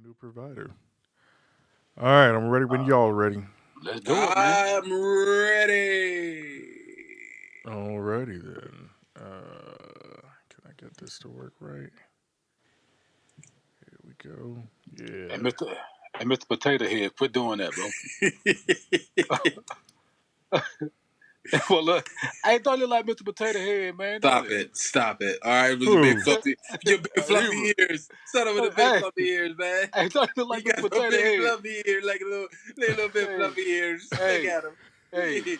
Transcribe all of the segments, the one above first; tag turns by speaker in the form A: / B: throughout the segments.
A: new provider. All right, I'm ready when y'all ready.
B: Let's do it, man.
C: I'm ready.
A: Alrighty then. Can I get this to work right? Here we go.
B: And
A: Yeah.
B: Mr. Potato Head, quit doing that, bro. Well, look, I ain't thought you like Mr. Potato Head, man.
C: Stop it. Stop it. All right, with
A: Who?
C: your big fluffy ears. Son of a big
B: Hey,
C: fluffy ears, man.
B: I ain't thought you like
C: You
B: Mr.
C: got no
B: Potato
C: big
B: Head.
C: fluffy ears, like little bit
B: Hey,
C: fluffy ears. Look
B: hey,
C: at them.
B: hey.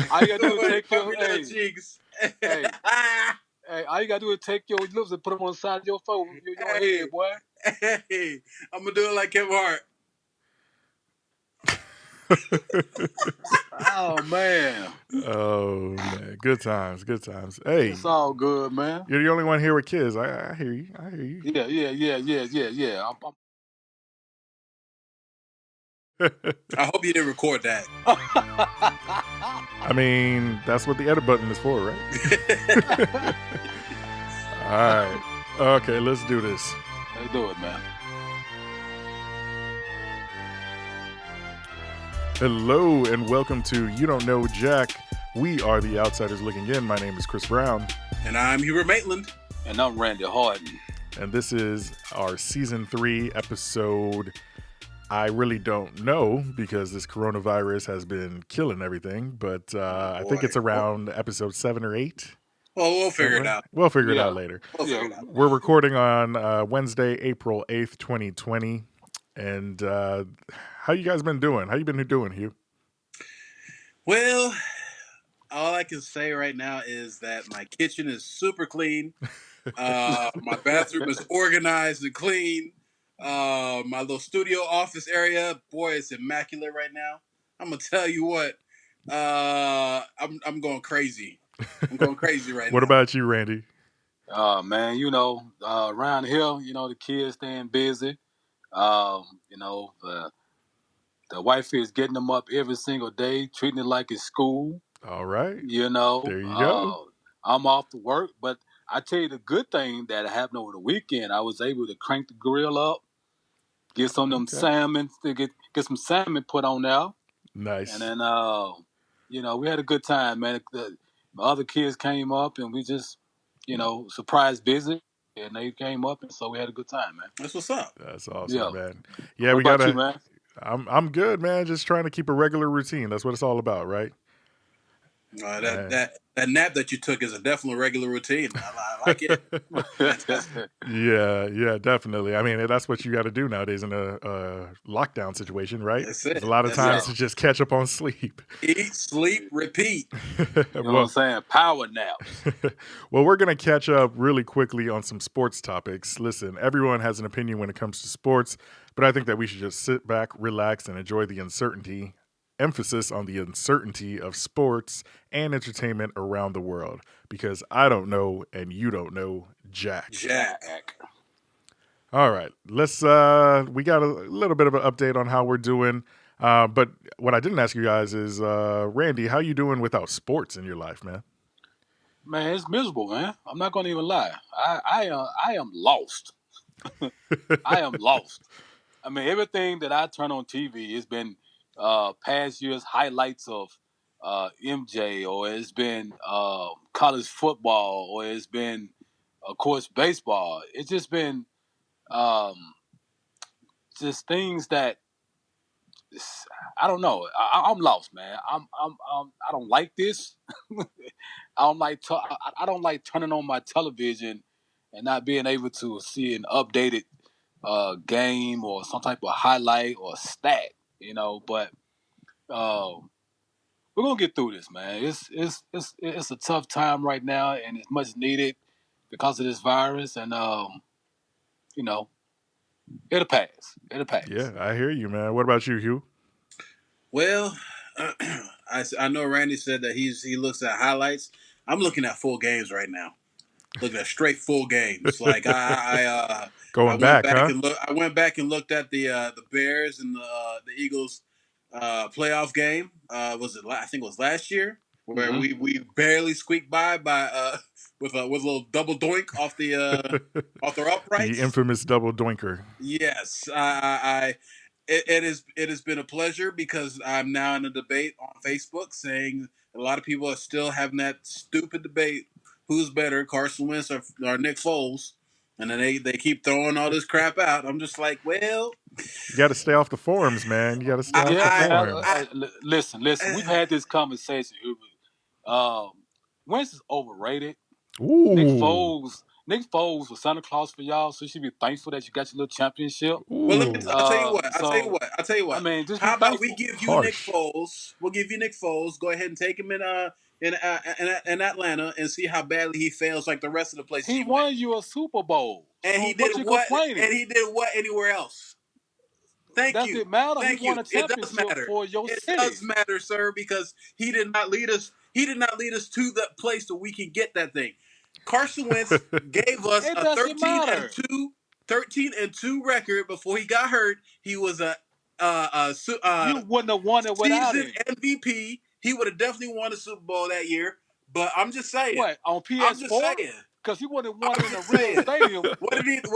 B: All you gotta do is take your
C: puppy little cheeks.
B: hey, all you gotta do is take your lips and put them on the side of your phone, your head, boy.
C: Hey, I'm gonna do it like Kevin Hart.
B: Oh man,
A: Oh man, good times, good times. Hey,
B: it's all good, man.
A: you're the only one here with kids. I hear you. I hear you.
B: Yeah.
C: I hope you didn't record that.
A: I mean, that's what the edit button is for, right? All right. Okay, let's do this.
B: Let's do it, man.
A: Hello and welcome to You Don't Know Jack. We are the Outsiders Looking In. My name is Chris Brown.
C: And I'm Hubert Maitland.
B: And I'm Randy Harden.
A: And this is our season 3 episode. I really don't know because this coronavirus has been killing everything, but I think it's around episode 7 or 8.
C: Well, we'll figure it out.
A: We'll figure it out later. We're recording on Wednesday, April 8th, 2020. And how you guys been doing? How you been doing, Hugh?
C: Well, all I can say right now is that my kitchen is super clean. My bathroom is organized and clean. My little studio office area, boy, it's immaculate right now. I'm gonna tell you what, I'm going crazy. I'm going crazy right now.
A: What about you, Randy?
B: Man, around here, the kids staying busy. The wife is getting them up every single day, treating it like it's school.
A: All right.
B: There
A: you go.
B: I'm off to work, but I tell you the good thing that happened over the weekend, I was able to crank the grill up, get some of them salmon, to get some salmon put on there.
A: Nice.
B: And then, we had a good time, man. My other kids came up and we just, surprise visit. And they came up, and so we had a good time, man.
C: That's what's up.
A: That's awesome, man.
B: Yeah, what about you, man?
A: I'm good, man. Just trying to keep a regular routine. That's what it's all about, right?
C: That nap that you took is a definitely regular routine. I like it.
A: Yeah, definitely. I mean, that's what you got to do nowadays in a lockdown situation, right? There's a lot of times to just catch up on sleep.
C: Eat, sleep, repeat.
B: You know what I'm saying? Power naps.
A: Well, we're going to catch up really quickly on some sports topics. Listen, everyone has an opinion when it comes to sports, but I think that we should just sit back, relax, and enjoy the uncertainty. Emphasis on the uncertainty of sports and entertainment around the world, because I don't know and you don't know Jack. All right, let's. We got a little bit of an update on how we're doing, but what I didn't ask you guys is, Randy, how you doing without sports in your life, man?
B: Man, it's miserable, man. I'm not gonna even lie. I am lost. I am lost. I mean, everything that I turn on TV has been past year's highlights of MJ, or it's been college football, or it's been, of course, baseball. It's just been just things that I don't know. I'm lost, man. I don't like this. I don't like turning on my television and not being able to see an updated game or some type of highlight or stat, But we're gonna get through this, man. It's a tough time right now, and it's much needed because of this virus. And it'll pass. It'll pass.
A: Yeah, I hear you, man. What about you, Hugh?
C: Well, I know Randy said that he looks at highlights. I'm looking at full games right now. Looking at straight full games. Like I went back and looked at the Bears and the Eagles playoff game. I think it was last year where we barely squeaked by with a little double doink off the
A: The
C: uprights.
A: infamous double doinker.
C: Yes, it has been a pleasure because I'm now in a debate on Facebook saying a lot of people are still having that stupid debate: who's better, Carson Wentz or Nick Foles? And then they keep throwing all this crap out. I'm just like, well,
A: You got to stay off the forums, man. You got to stay off the
B: Yeah,
A: forums.
B: listen. We've had this conversation. Um, Wentz is overrated. Nick
A: Ooh.
B: Foles. Nick Foles was Santa Claus for y'all, so you should be thankful that you got your little championship.
C: well, let me.
A: Ooh.
C: I'll tell you what.
B: So I
C: What.
B: mean, just be
C: How about we
B: thankful.
C: give you Nick
A: Harsh.
C: Foles? We'll give you Nick Foles. Go ahead and take him in Atlanta and see how badly he fails like the rest of the places
B: He
C: he went.
B: won you a Super Bowl.
C: And
B: So
C: he
B: what
C: did
B: you
C: what?
B: complaining?
C: And he did what anywhere else? Thank
B: Does
C: you.
B: it matter? He
C: Thank you.
B: won a
C: It does
B: championship
C: matter.
B: for your
C: It
B: city.
C: does matter, sir, because he did not lead us. He did not lead us to the place that we can get that thing. Carson Wentz gave us
B: It
C: a
B: doesn't matter.
C: 13 and 2 record before he got hurt. He was
B: You wouldn't have won it without
C: season
B: him.
C: MVP. He would have definitely won the Super Bowl that year. But I'm just saying.
B: What on
C: I'm just
B: PS4?
C: saying.
B: Because he wouldn't have won it
C: I'm
B: in a
C: just
B: real
C: saying.
B: stadium.
C: What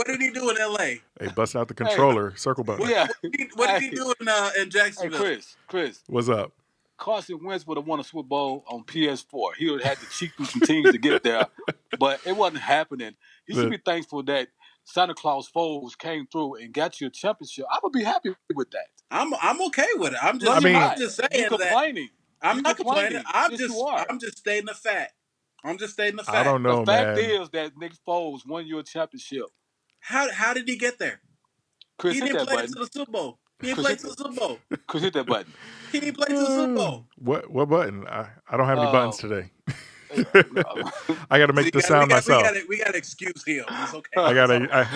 C: did he do in L.A.?
A: Hey, bust out the
B: Hey,
A: controller. Circle button.
B: yeah.
C: What did he
B: Hey,
C: do in Jacksonville?
B: Chris.
A: What's up?
B: Carson Wentz would have won a Super Bowl on PS4. He would have had to cheat through some teams to get there, but it wasn't happening. He should be thankful that Santa Claus Foles came through and got you a championship. I would be happy with that.
C: I'm okay with it.
B: No, you're
A: mean-
C: I'm
B: not.
C: just saying
B: You're
C: that
B: complaining.
C: I'm
B: You're
C: not complaining.
B: Yes, you are.
C: I'm just stating the fact. I'm just stating the fact.
A: I don't
B: The
A: know,
B: fact
A: man.
B: is that Nick Foles won you a championship.
C: How did he get there?
B: Chris,
C: He
B: hit
C: didn't
B: that
C: play
B: button.
C: into the Super Bowl. He didn't
B: Chris,
C: play
B: hit
C: to the Super Bowl.
B: Chris, hit that button.
C: He didn't play to the Super Bowl.
A: What button? I don't have any buttons today.
B: No.
A: I got to make the sound myself.
C: We got to excuse him. It's okay.
A: I gotta.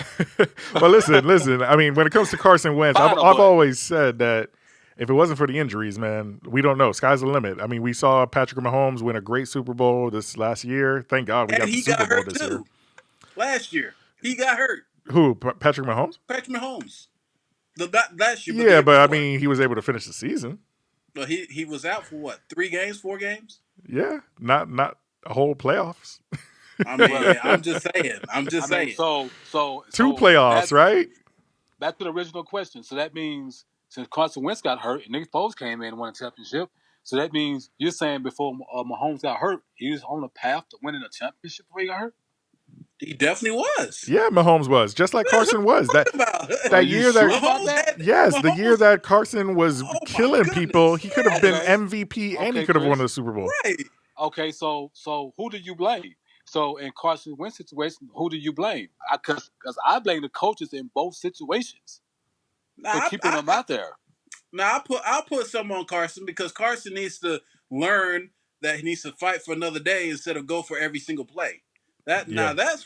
A: But listen. I mean, when it comes to Carson Wentz, I've
B: Final button.
A: always said that if it wasn't for the injuries, man, we don't know. Sky's the limit. I mean, we saw Patrick Mahomes win a great Super Bowl this last year. Thank God we got the Super Bowl this year.
C: Last year he got hurt.
A: Who? Patrick Mahomes?
C: Patrick Mahomes. Last year.
A: Yeah, but I mean, he was able to finish the season.
C: But he was out for what? 3 games, 4 games?
A: Yeah, not a whole playoffs.
C: I mean, I'm just saying.
B: I mean, so
A: Two playoffs, right?
B: Back to the original question. So that means since Carson Wentz got hurt and Nick Foles came in and won a championship, so that means you're saying before Mahomes got hurt, he was on the path to winning a championship before he got hurt?
C: He definitely was.
A: Yeah, Mahomes was just like Carson was. That year
B: sure
A: that
B: about that?
A: yes, the year that Carson was killing people, he could have been
B: Okay.
A: MVP and he could have won the Super Bowl.
C: Right.
B: Okay, so who do you blame? So in Carson Wentz situation, who do you blame? Because I blame the coaches in both situations for keeping them out there.
C: Now I'll put some on Carson because Carson needs to learn that he needs to fight for another day instead of go for every single play. Now that's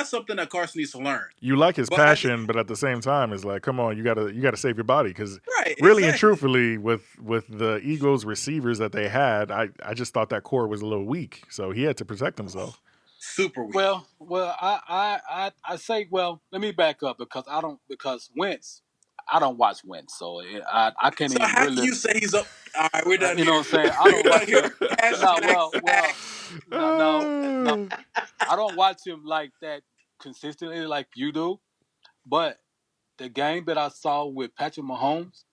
C: something that Carson needs to learn.
A: You like his passion, but at the same time, it's like, come on, you gotta save your body because
C: Right,
A: really and
C: exactly.
A: truthfully, with the Eagles receivers that they had, I just thought that core was a little weak, so he had to protect himself.
C: Super weak.
B: Well, I say, well, let me back up because Wentz, I don't watch Wentz, so I can't
C: So
B: even
C: how
B: really.
C: can you say he's up? All right, we're done
B: You
C: here.
B: know what I'm saying? I don't
C: We're
B: watch
C: done here.
B: no. I don't watch him like that consistently like you do. But the game that I saw with Patrick Mahomes,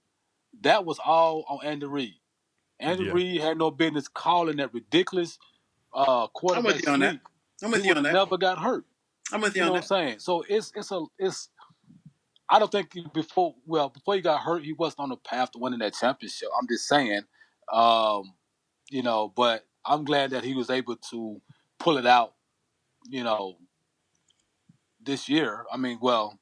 B: that was all on Andy Reid. Andy Reid had no business calling that ridiculous quarterback.
C: I'm with you on that. I'm with you on that.
B: Never got hurt.
C: I'm with you on that.
B: What I'm saying? So it's I don't think before he got hurt, he wasn't on the path to winning that championship. I'm just saying, but I'm glad that he was able to pull it out, this year. I mean,
C: pull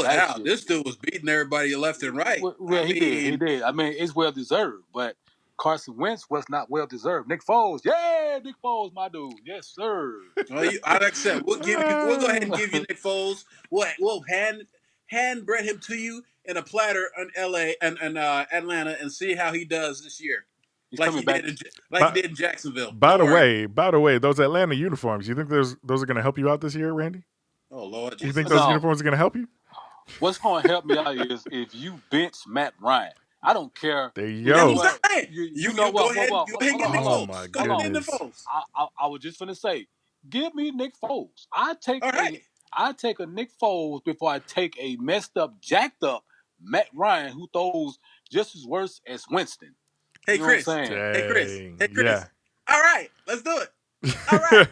C: it out.
B: Year.
C: This dude was beating everybody left and right.
B: Well, he did. I mean, it's well deserved, but Carson Wentz was not well deserved. Nick Foles, Nick Foles, my dude, yes sir.
C: Well, like I said, we'll go ahead and give you Nick Foles. We'll hand bread him to you in a platter in L.A. and Atlanta and see how he does this year. He did in Jacksonville.
A: By the way, those Atlanta uniforms, you think those are going to help you out this year, Randy?
C: Oh Lord,
A: you think those uniforms are going to help you?
B: What's going to help me out is if you bench Matt Ryan. I don't care.
A: There you go.
C: You know what? Go ahead and get Nick Foles.
A: Oh my
C: goodness.
B: I was just going to say, Give me Nick Foles. I
C: All right.
B: take a Nick Foles before I take a messed up, jacked up Matt Ryan who throws just as worse as Winston.
C: Hey
B: You know what I'm
C: Chris.
B: saying?
C: Hey Chris.
A: Dang.
C: Hey
A: Yeah.
C: Chris. All right, let's do it. All right,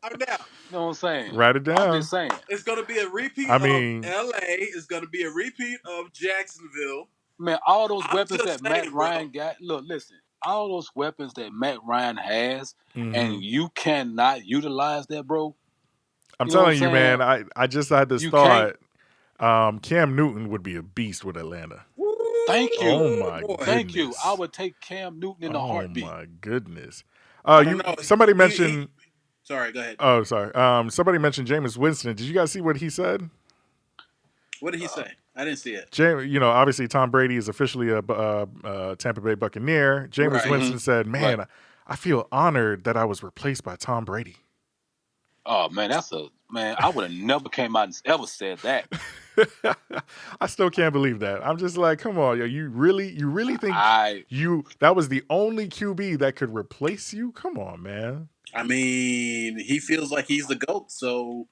C: I'm down.
B: You know what I'm saying?
A: Write it
B: I'm
A: down.
B: just saying.
C: It's gonna be a repeat
A: I
C: of
A: mean,
C: LA. It's gonna be a repeat of Jacksonville.
B: Man, all those
C: I'm
B: weapons that
C: just
B: Matt
C: saying, bro.
B: Ryan got. Look, listen. All those weapons that Matt Ryan has, and
A: mhm.
B: you cannot utilize that, bro.
A: I'm
B: You know what I'm
A: telling you,
B: saying?
A: man. I just had this
B: You can't.
A: thought. Cam Newton would be a beast with Atlanta.
B: Thank
A: Oh
B: you.
C: Woo,
A: my
C: boy.
B: Thank you. I
A: goodness.
B: would take Cam Newton in a
A: Oh
B: heartbeat.
A: my goodness.
C: I don't
A: You
C: know.
A: somebody
C: He
A: mentioned.
C: sorry, go ahead.
A: Oh, sorry. Somebody mentioned Jameis Winston. Did you guys see what he said?
C: What did he say? I didn't see it.
A: Obviously Tom Brady is officially a Tampa Bay Buccaneer. Jameis
C: Right.
A: Winston said,
B: Right.
A: "Man, I feel honored that I was replaced by Tom Brady."
B: Oh man, I would have never came out and ever said that.
A: I still can't believe that. I'm just like, come on, yo, you really think
B: I
A: that was the only QB that could replace you? Come on, man.
C: I mean, he feels like he's the GOAT. So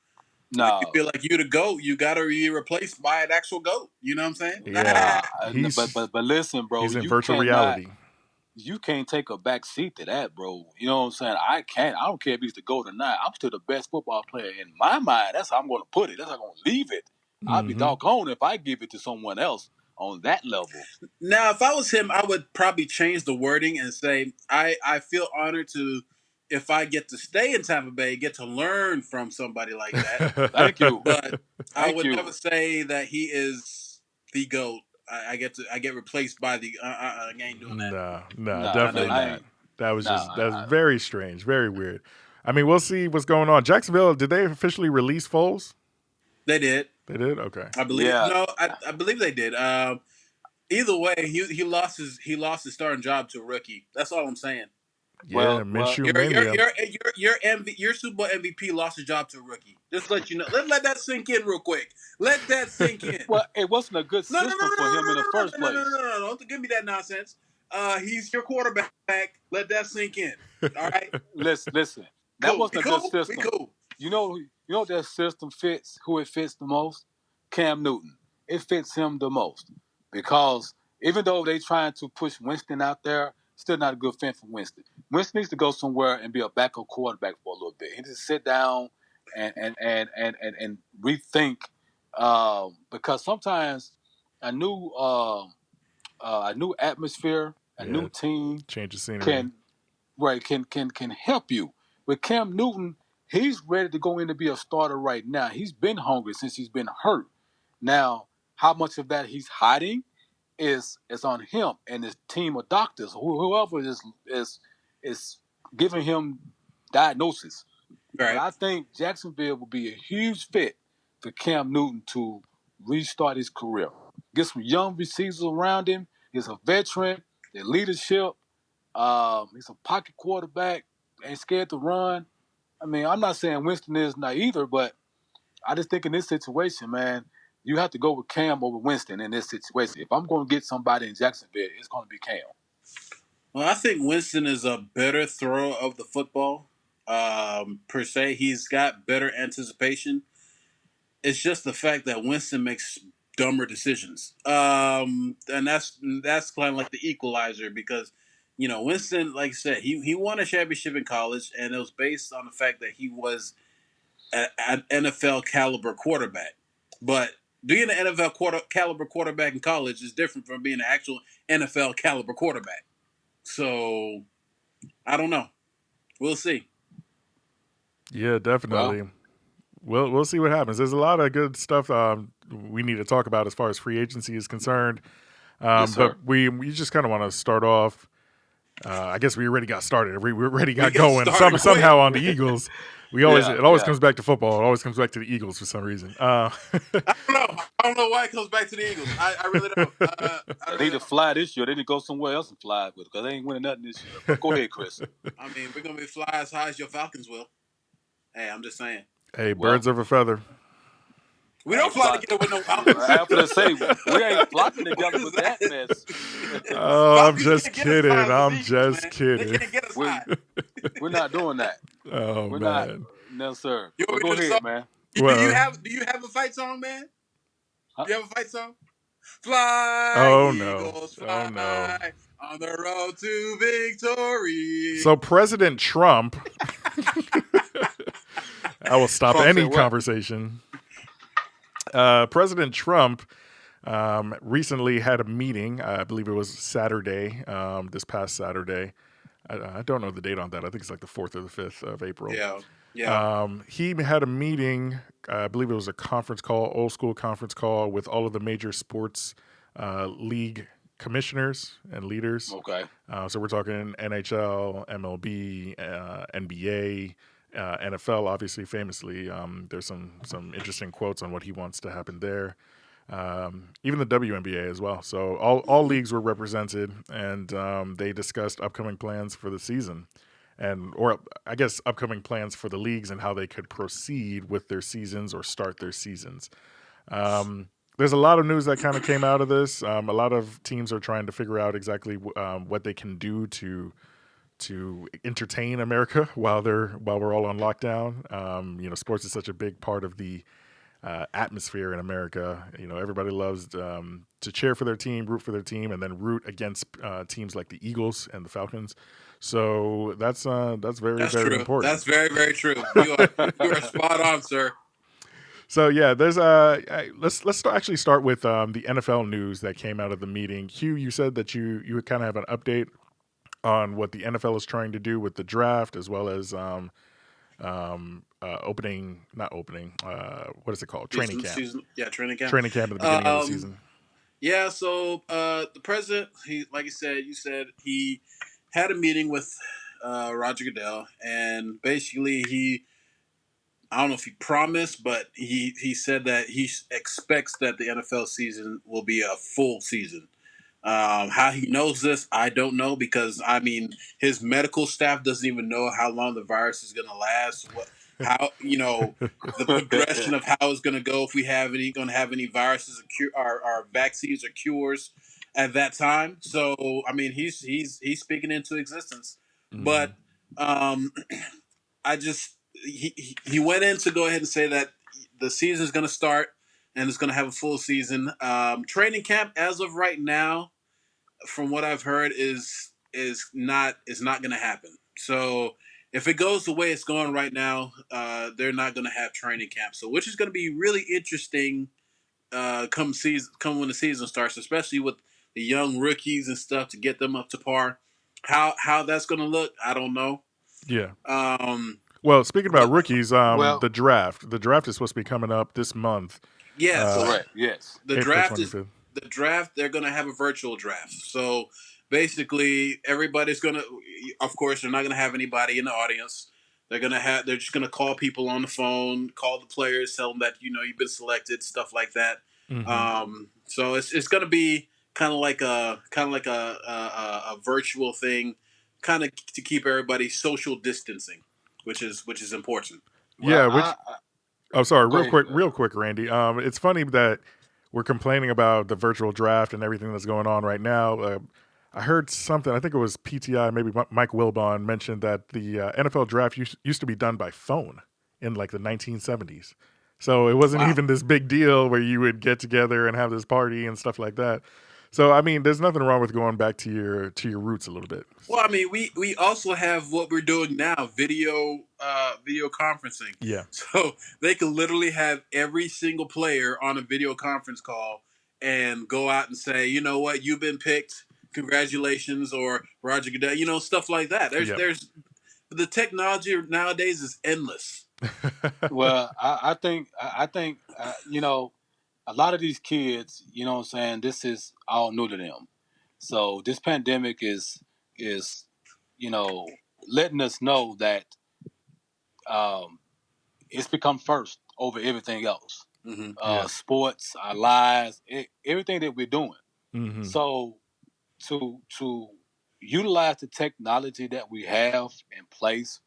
C: when you
B: no.
C: feel like you're the GOAT, you gotta be replaced by an actual GOAT. You know what I'm saying?
A: Yeah,
B: But listen, bro,
A: he's in virtual reality.
B: you can't take a back seat to that, bro. You know what I'm saying? I can't. I don't care if he's the GOAT or not. I'm still the best football player in my mind. That's how I'm going to put it. That's how I'm going to leave it. I'd be
A: Mhm.
B: doggone if I give it to someone else on that level.
C: Now, if I was him, I would probably change the wording and say, I feel honored to, if I get to stay in Tampa Bay, get to learn from somebody like that.
B: Thank you.
C: But I
B: Thank
C: would
B: you.
C: never say that he is the GOAT. I get replaced by the. I ain't doing that.
A: No,
B: Nah,
A: definitely
B: I
A: not.
B: ain't.
A: That was
B: Nah,
A: that's very strange, very weird. I mean, we'll see what's going on. Jacksonville, did they officially release Foles?
C: They did.
A: They did. Okay.
C: I believe.
B: yeah.
C: No, I believe they did. Either way, he lost his starting job to a rookie. That's all I'm saying.
A: Yeah,
B: Well,
A: Minshew
C: Your your
A: mania.
C: your your Super Bowl MVP lost his job to a rookie. Just let you know. Let that sink in real quick. Let that sink in.
B: well, it wasn't a good
C: No, no, no,
B: system for
C: no,
B: him in the
C: no,
B: first
C: no, no, no,
B: place.
C: no, no, no! Don't give me that nonsense. He's your quarterback. Let that sink in. All right.
B: Listen. That
C: Cool.
B: wasn't
C: Be
B: a good
C: cool. Be
B: system.
C: cool.
B: You know that system fits who it fits the most? Cam Newton. It fits him the most. Because even though they trying to push Winston out there, still not a good fit for Winston. Winston needs to go somewhere and be a backup quarterback for a little bit. He needs to sit down and rethink because sometimes a new atmosphere, a
A: Yeah,
B: new team
A: change of scenery.
B: can can help you. With Cam Newton, he's ready to go in to be a starter right now. He's been hungry since he's been hurt. Now, how much of that he's hiding is on him and his team of doctors, whoever is giving him diagnosis. But
C: Right.
B: I think Jacksonville will be a huge fit for Cam Newton to restart his career. Get some young receivers around him. He's a veteran. The leadership. He's a pocket quarterback. Ain't scared to run. I mean, I'm not saying Winston is not either, but I just think in this situation, man, you have to go with Cam over Winston in this situation. If I'm going to get somebody in Jacksonville, it's going to be Cam.
C: Well, I think Winston is a better thrower of the football. Per se, he's got better anticipation. It's just the fact that Winston makes dumber decisions, and that's kind of like the equalizer because Winston, like I said, he won a championship in college, and it was based on the fact that he was an NFL caliber quarterback. But being an NFL caliber quarterback in college is different from being an actual NFL caliber quarterback. So I don't know. We'll see.
A: Yeah, definitely. We'll see what happens. There's a lot of good stuff we need to talk about as far as free agency is concerned.
B: Yes, sir.
A: But we just kind of want to start off. I guess we already got started. We already got
C: got
A: going.
C: started
A: Somehow
C: quick.
A: on the Eagles. It always
B: Yeah.
A: comes back to football. It always comes back to the Eagles for some reason.
C: I don't know why it comes back to the Eagles. I really don't.
B: They need to fly this year. They need to go somewhere else and fly with it because they ain't winning nothing this year. But go ahead, Chris.
C: I mean, we're gonna be fly as high as your Falcons will. Hey, I'm just saying.
A: Hey, birds of a feather.
C: We don't fly together with no Falcons.
B: After they say we ain't flocking together with that mess.
A: Oh, I'm
C: Falcons
A: just
C: can't get as high
A: kidding.
C: as the
A: I'm
C: Eagles,
A: just
C: man.
A: kidding.
C: They can't get us high.
B: We're not doing that.
A: Oh
B: We're not.
A: man.
B: No, sir.
C: You
B: But
C: want me
B: go
C: to do the
B: ahead,
C: song?
B: man.
A: Well.
C: Do you have a fight song, man?
B: Huh?
C: Do you have a fight song? Fly,
A: Oh no.
C: Eagles,
A: Oh no.
C: fly on the road to victory.
A: So President Trump, I will stop
B: Trump said
A: any
B: what?
A: conversation. President Trump recently had a meeting. I believe it was Saturday, this past Saturday. I don't know the date on that. I think it's like the 4th or the 5th of April.
C: Yeah, yeah.
A: He had a meeting. I believe it was a conference call, old school conference call with all of the major sports league commissioners and leaders.
B: Okay.
A: So we're talking NHL, MLB, NBA, NFL. Obviously, famously, there's some interesting quotes on what he wants to happen there. Even the WNBA as well. So all leagues were represented, and they discussed upcoming plans for the season, or I guess upcoming plans for the leagues and how they could proceed with their seasons or start their seasons. There's a lot of news that kind of came out of this. A lot of teams are trying to figure out exactly what they can do to entertain America while we're all on lockdown. Sports is such a big part of the atmosphere in America. Everybody loves to cheer for their team, root for their team, and then root against teams like the Eagles and the Falcons. So that's very,
C: That's
A: very
C: true.
A: important.
C: That's very, very true. You are spot on, sir.
A: So yeah, there's actually start with the NFL news that came out of the meeting. Hugh, you said that you would kind of have an update on what the NFL is trying to do with the draft, as well as opening, not opening. What is it called? Training camp.
C: Training camp.
A: Training camp at the beginning of the season.
C: Yeah. So the president, like you said, he had a meeting with Roger Goodell, and basically I don't know if he promised, but he said that he expects that the NFL season will be a full season. How he knows this, I don't know, because I mean, his medical staff doesn't even know how long the virus is going to last. The progression of how it's going to go, if we going to have any viruses or vaccines or cures at that time. So I mean, he's speaking into existence, but um, I just he went in to go ahead and say that the season is going to start and it's going to have a full season. Training camp as of right now, from what I've heard, is not going to happen. So if it goes the way it's going right now, they're not going to have training camp. So which is going to be really interesting come when the season starts, especially with the young rookies and stuff, to get them up to par. How that's going to look, I don't know.
A: Yeah.
C: Um,
A: Well, speaking about
C: but
A: rookies,
B: Well,
A: the draft is supposed to be coming up this month,
C: yes,
B: correct. Yes.
C: the
A: April
C: draft
A: 25th.
C: they're going to have a virtual draft. So basically everybody's going to, of course, they're not going to have anybody in the audience. They're just going to call people on the phone, call the players, tell them that you've been selected, stuff like that. So it's going to be kind of like a virtual thing, kind of to keep everybody social distancing, which is important.
B: Well,
A: Yeah, which oh, sorry,
B: go ahead.
A: real quick, Randy. It's funny that we're complaining about the virtual draft and everything that's going on right now. I heard something. I think it was PTI, maybe Mike Wilbon mentioned that the NFL draft used to be done by phone in like the 1970s. So it wasn't
C: Wow.
A: even this big deal where you would get together and have this party and stuff like that. So I mean, there's nothing wrong with going back to your roots a little bit.
C: Well, I mean, we also have what we're doing now, video conferencing.
A: Yeah.
C: So they could literally have every single player on a video conference call and go out and say, you know what, you've been picked, congratulations, or Roger Goodell, stuff like that.
A: Yep.
C: There's the technology nowadays is endless.
B: Well, I think a lot of these kids, what I'm saying, this is all new to them. So this pandemic is letting us know that it's become first over everything else.
A: Yeah.
B: Sports, our lives, everything that we're doing.
A: Mm-hmm.
B: So to utilize the technology that we have in place,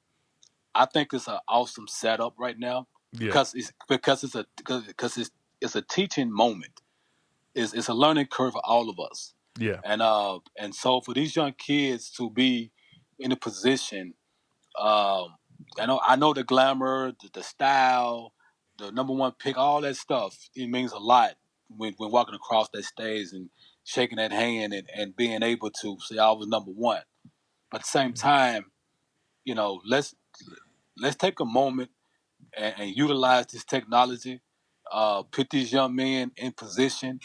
B: I think it's an awesome setup right now
A: Yeah.
B: because it's a teaching moment. It's a learning curve for all of us.
A: Yeah.
B: And so for these young kids to be in a position I know the glamour, the style, the number one pick, all that stuff. It means a lot when walking across that stage and shaking that hand and being able to say I was number one. But at the same time, you know, let's take a moment and utilize this technology. Put these young men in position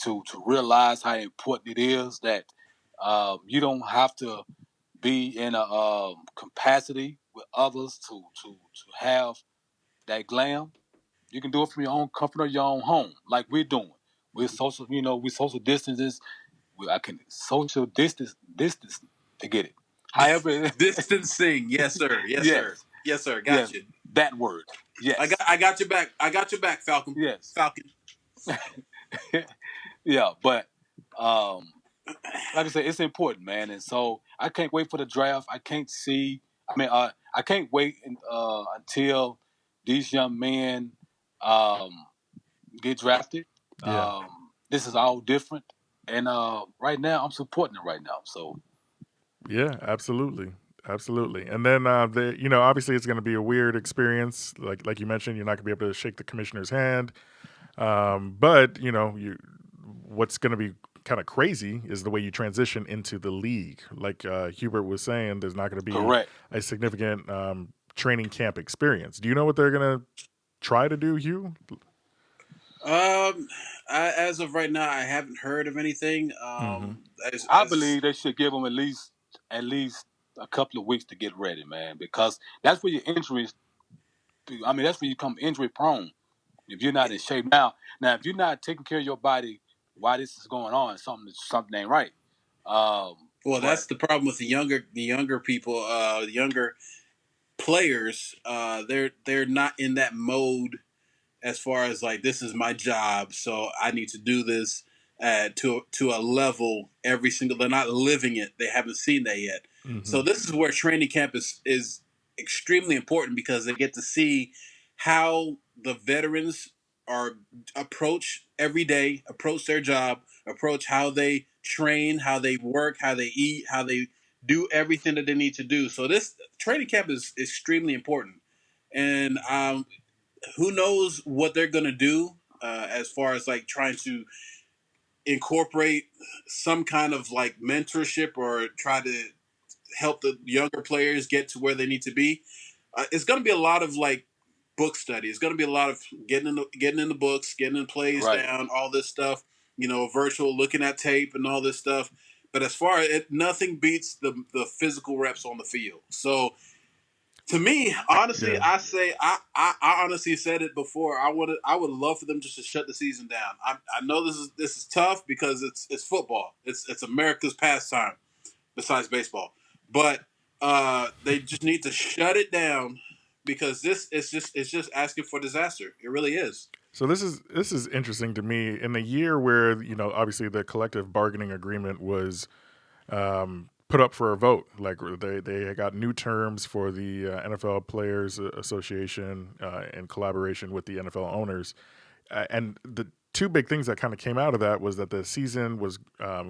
B: to realize how important it is that you don't have to be in a capacity with others to have that glam. You can do it from your own comfort of your own home, like we're doing. We're social, we social distances. I can social distance to get it. However,
C: Distancing, yes, sir, yes, sir,
B: yes,
C: yes, sir. Got
B: yes,
C: you.
B: that word. Yes,
C: I got your back. I got your back, Falcon.
B: yes,
C: Falcon.
B: yeah. But um, like I said, it's important, man. And so I can't wait for the draft. I can't see. I can't wait until these young men um, get drafted.
A: Yeah.
B: This is all different, and right now I'm supporting it right now. So
A: Yeah, absolutely. Absolutely. And then obviously it's going to be a weird experience. Like you mentioned, you're not going to be able to shake the commissioner's hand. But what's going to be kind of crazy is the way you transition into the league. Like Hubert was saying, there's not going to be
B: correct.
A: a significant training camp experience. Do you know what they're going to try to do, Hugh?
C: As of right now, I haven't heard of anything.
A: Mm-hmm.
B: I believe they should give them at least a couple of weeks to get ready, man, because that's where your injuries. I mean, that's where you come injury prone if you're not in shape. Now, if you're not taking care of your body while this is going on, something ain't right.
C: Well,
B: But
C: that's the problem with the younger people, the younger players. They're not in that mode as far as like this is my job, so I need to do this to a level every single. They're not living it. They haven't seen that yet.
A: Mm-hmm.
C: So this is where training camp is extremely important because they get to see how the veterans are approach every day, approach their job, approach how they train, how they work, how they eat, how they do everything that they need to do. So this training camp is extremely important, and who knows what they're gonna do as far as like trying to incorporate some kind of like mentorship or try to help the younger players get to where they need to be. It's gonna be a lot of like book study. It's gonna be a lot of getting in the books, getting the plays
B: right,
C: down, all this stuff. Virtual looking at tape and all this stuff. But as far as nothing beats the physical reps on the field. So to me, honestly,
A: Yeah.
C: I honestly said it before. I would love for them just to shut the season down. I know this is tough because it's football. It's America's pastime besides baseball, but they just need to shut it down because this is just it's just asking for disaster. It really is.
A: So this is interesting to me in a year where obviously the collective bargaining agreement was put up for a vote. Like they got new terms for the NFL Players Association in collaboration with the NFL owners, and the two big things that kind of came out of that was that the season was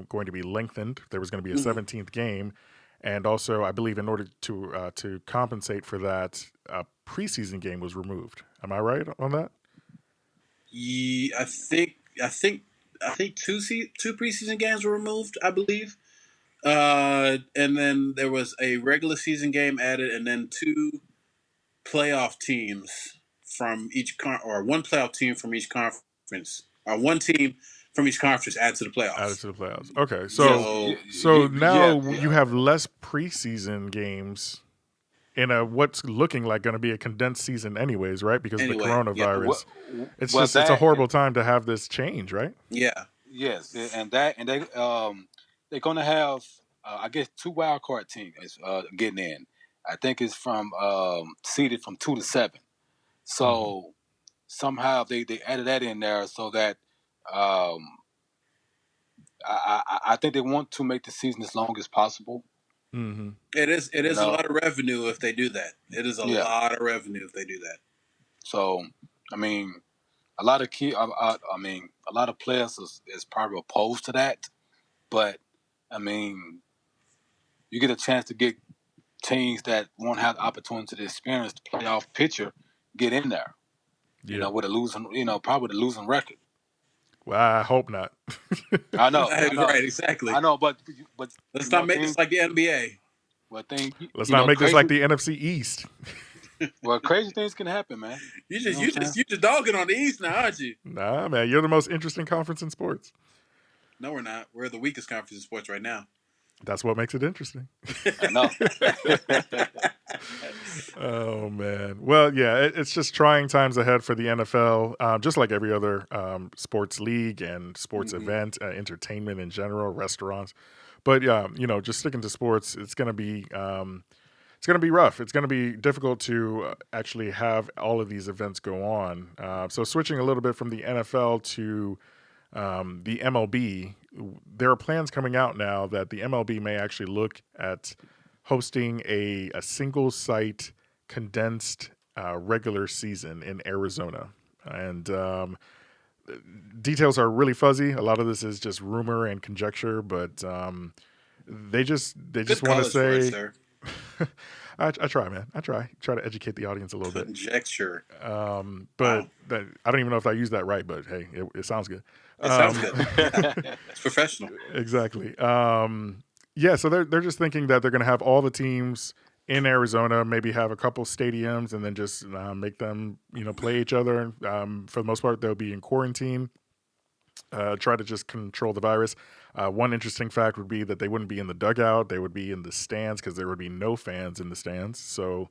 A: going to be lengthened. There was going to be a
C: Mm-hmm.
A: 17th game, and also I believe in order to compensate for that, a preseason game was removed. Am I right on that?
C: Yeah, I think two preseason games were removed. I believe. And then there was a regular season game added, and then two playoff teams from each or one playoff team from each conference, or one team from each conference added to the
A: Added
C: playoffs.
A: to the playoffs. Okay,
B: yes,
C: So
A: so
B: yeah,
A: now you have less preseason games in a what's looking like going to be a condensed season, anyways, right? Because of the
C: anyway, yeah,
A: coronavirus.
B: well
A: It's a
B: that
A: horrible time to have this change, right?
C: yeah.
B: yes, and they're gonna have I guess two wild card teams getting in. I think it's from seeded from 2 to 7.
A: Mm-hmm.
B: So somehow they added that in there so that um, I think they want to make the season as long as possible.
A: Mm-hmm.
C: It is. It
B: You
C: is a
B: know,
C: lot of revenue if they do that. It is a
B: yeah.
C: lot of revenue if they do that.
B: So I mean, a lot of I mean, a lot of players is probably opposed to that, but I mean, you get a chance to get teams that won't have the opportunity to experience the playoff picture get in there. You know, with a losing, probably the losing record.
A: Well, I hope not.
B: I know.
C: Right, exactly.
B: I know, but
C: let's not make this like the NBA.
B: Well,
A: let's not make this like the NFC East.
B: Well, crazy things can happen, man.
C: You just dogging on the East now, aren't you?
A: Nah, man, you're the most interesting conference in sports.
C: No, we're not. We're the weakest conference in sports right now.
A: That's what makes it interesting.
B: I know.
A: Oh man. Well, yeah, it's just trying times ahead for the NFL, just like every other sports league and sports event, entertainment in general, restaurants. But yeah, just sticking to sports, it's gonna be rough. It's gonna be difficult to actually have all of these events go on. So switching a little bit from the NFL to the MLB, there are plans coming out now that the MLB may actually look at hosting a single site condensed regular season in Arizona. And details are really fuzzy. A lot of this is just rumor and conjecture, but they just want to say. I try, man. I try to educate the audience a little bit.
C: Conjecture.
A: But I don't even know if I use that right. But hey, it sounds good.
C: It sounds good. Yeah. It's professional.
A: Exactly. Yeah. So they're just thinking that they're going to have all the teams in Arizona, maybe have a couple stadiums, and then just make them play each other. For the most part, they'll be in quarantine. Try to just control the virus. One interesting fact would be that they wouldn't be in the dugout; they would be in the stands because there would be no fans in the stands. So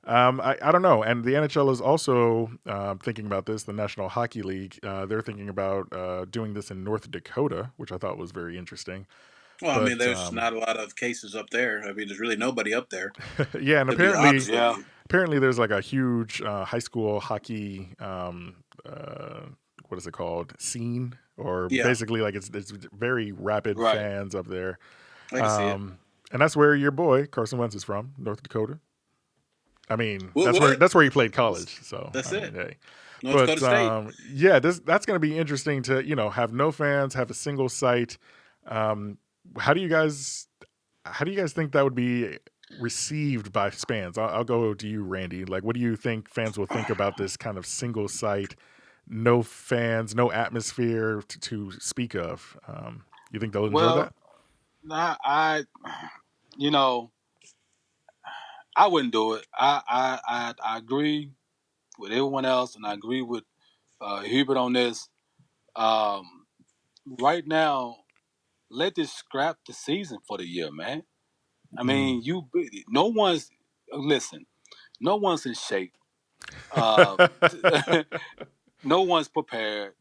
A: I don't know. And the NHL is also thinking about this. The National Hockey League, they're thinking about doing this in North Dakota, which I thought was very interesting.
C: Well, I mean, there's not a lot of cases up there. I mean, there's really nobody up there.
A: Yeah, and apparently there's like a huge high school hockey. What is it called? Scene, or basically like it's very rabid fans up there.
C: I can see it.
A: And that's where your boy Carson Wentz is from, North Dakota. I mean, that's where he played college. So
C: that's it.
A: Hey.
C: North Dakota State.
A: Yeah, that's going to be interesting to have no fans, have a single site. How do you guys think that would be received by fans? I'll go to you, Randy. Like, what do you think fans will think about this kind of single site, no fans, no atmosphere to speak of? You think they'll enjoy that?
B: I wouldn't do it. I agree with everyone else, and I agree with Hubert on this. Right now, let this scrap the season for the year, man. I mean, no one's in shape. No one's prepared.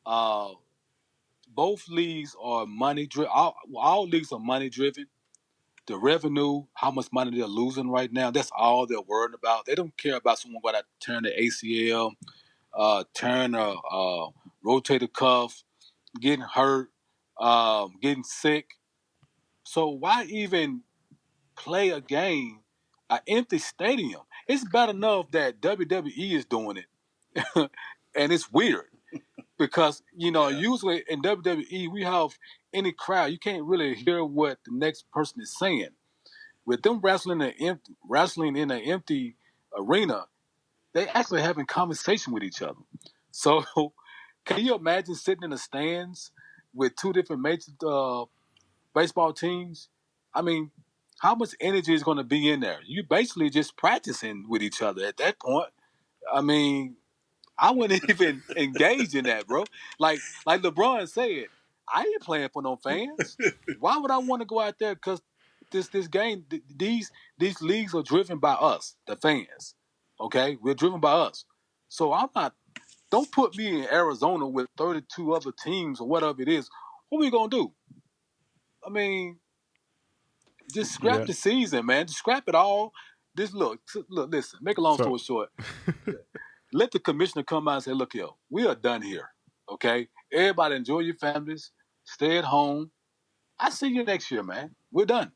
B: Both leagues are money driven. All leagues are money driven. The revenue, how much money they're losing right now, that's all they're worried about. They don't care about someone going to turn the ACL, turn a rotator cuff, getting hurt, getting sick. So why even play a game, an empty stadium? It's bad enough that WWE is doing it, and it's weird because usually in WWE we have any crowd, you can't really hear what the next person is saying. With them wrestling in an empty arena, they actually having conversation with each other. So, can you imagine sitting in the stands with two different major baseball teams? I mean, how much energy is going to be in there? You basically just practicing with each other at that point. I mean, I wouldn't even engage in that, bro. Like LeBron said, I ain't playing for no fans. Why would I want to go out there? Because this game, these leagues are driven by us, the fans. Okay, we're driven by us. So I'm not. Don't put me in Arizona with 32 other teams or whatever it is. What are we gonna do? I mean, just scrap the season, man. Just scrap it all. Just look. Listen. Make a long story short. Let the commissioner come out and say, "Look here, we are done here. Okay, everybody enjoy your families. Stay at home. I see you next year, man. We're done."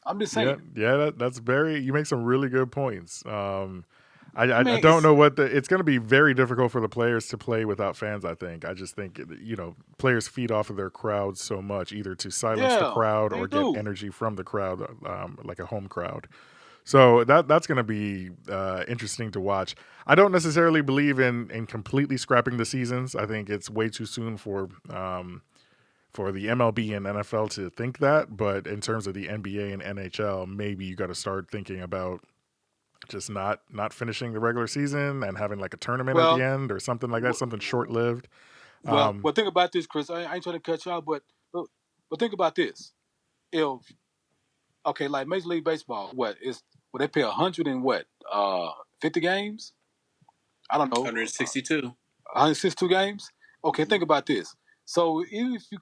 B: I'm just saying.
A: Yeah, that's very. You make some really good points.
B: I
A: I
B: mean,
A: don't know what it's going to be very difficult for the players to play without fans. I think. I just think players feed off of their crowds so much, either to silence the
B: yeah,
A: crowd
B: they
A: or get
B: do.
A: energy from the crowd, like a home crowd. So that's going to be interesting to watch. I don't necessarily believe in completely scrapping the seasons. I think it's way too soon for the MLB and NFL to think that. But in terms of the NBA and NHL, maybe you got to start thinking about just not finishing the regular season and having like a tournament at the
B: Well,
A: end or something like that, something short lived.
B: well, think about this, Chris. I ain't trying to cut you out, but think about this. If okay, like Major League Baseball, what they pay 100 and what 50 games? I don't know,
C: 162.
B: 162 games. Okay, think about this. So even if you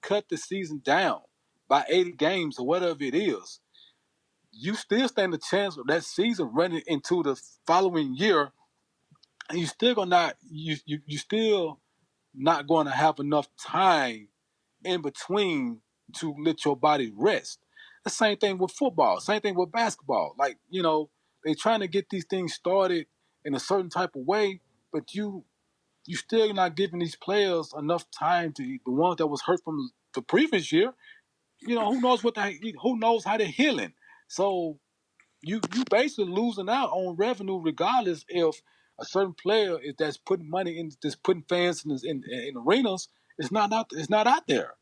B: cut the season down by 80 games or whatever it is, you still stand a chance of that season running into the following year, and you still gonna not you still not going to have enough time in between to let your body rest. The same thing with football, same thing with basketball. Like, they trying to get these things started in a certain type of way, but you still not giving these players enough time to the ones that was hurt from the previous year. Who knows how they're healing. So you basically losing out on revenue regardless if a certain player is that's putting money in, that's putting fans in arenas. It's not out there.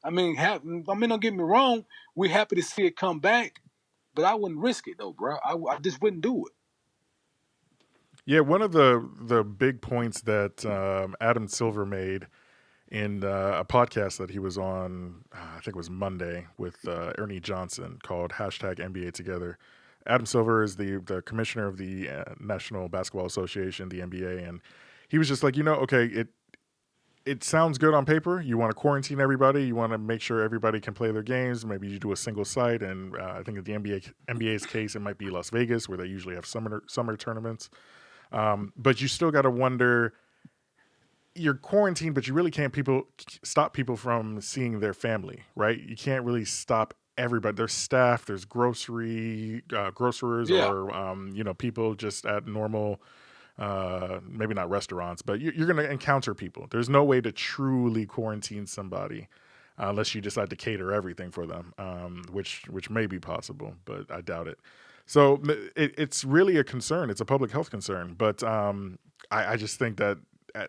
B: Don't get me wrong. We're happy to see it come back, but I wouldn't risk it though, bro. I just wouldn't do it.
A: Yeah, one of the big points that Adam Silver made in a podcast that he was on, I think it was Monday with Ernie Johnson, called hashtag NBA Together. Adam Silver is the commissioner of the National Basketball Association, the NBA, and he was just like, okay, it sounds good on paper. You want to quarantine everybody. You want to make sure everybody can play their games. Maybe you do a single site, and I think in the NBA's case, it might be Las Vegas, where they usually have summer tournaments. But you still got to wonder. You're quarantined, but you really can't stop people from seeing their family, right? You can't really stop everybody. There's staff, there's grocers,
B: Yeah,
A: or people just at normal, maybe not restaurants, but you're going to encounter people. There's no way to truly quarantine somebody unless you decide to cater everything for them, which may be possible, but I doubt it. So it's really a concern. It's a public health concern, but I just think that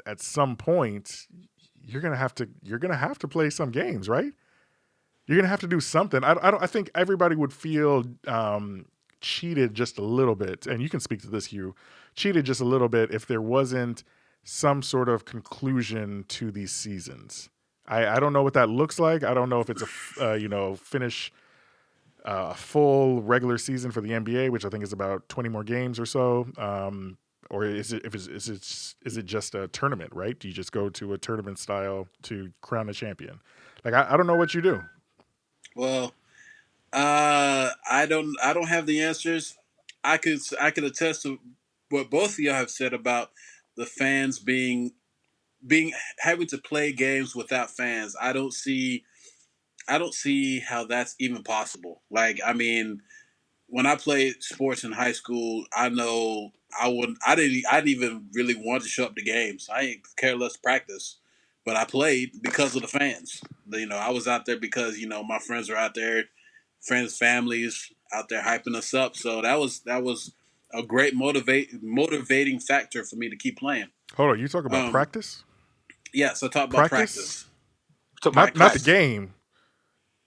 A: at some point you're gonna have to play some games, right? You're gonna have to do something. I think everybody would feel cheated just a little bit, and you can speak to this, Hugh. Cheated just a little bit if there wasn't some sort of conclusion to these seasons. I don't know what that looks like. I don't know if it's finish a full regular season for the NBA, which I think is about 20 more games or so. Or is it just a tournament, right? Do you just go to a tournament style to crown a champion? Like I don't know what you do.
C: Well, I don't have the answers. I could attest to what both of y'all have said about the fans being having to play games without fans. I don't see how that's even possible. Like, I mean, when I played sports in high school, I know I didn't even really want to show up to games. I ain't care less practice, but I played because of the fans. I was out there because my friends were out there, friends, families out there hyping us up. So that was a great motivating factor for me to keep playing.
A: Hold on, you talk about
C: Um,
A: practice?
C: yes, I talk about
A: Practice?
C: practice.
B: talking about
A: Not the
C: Practice.
B: practice.
A: game.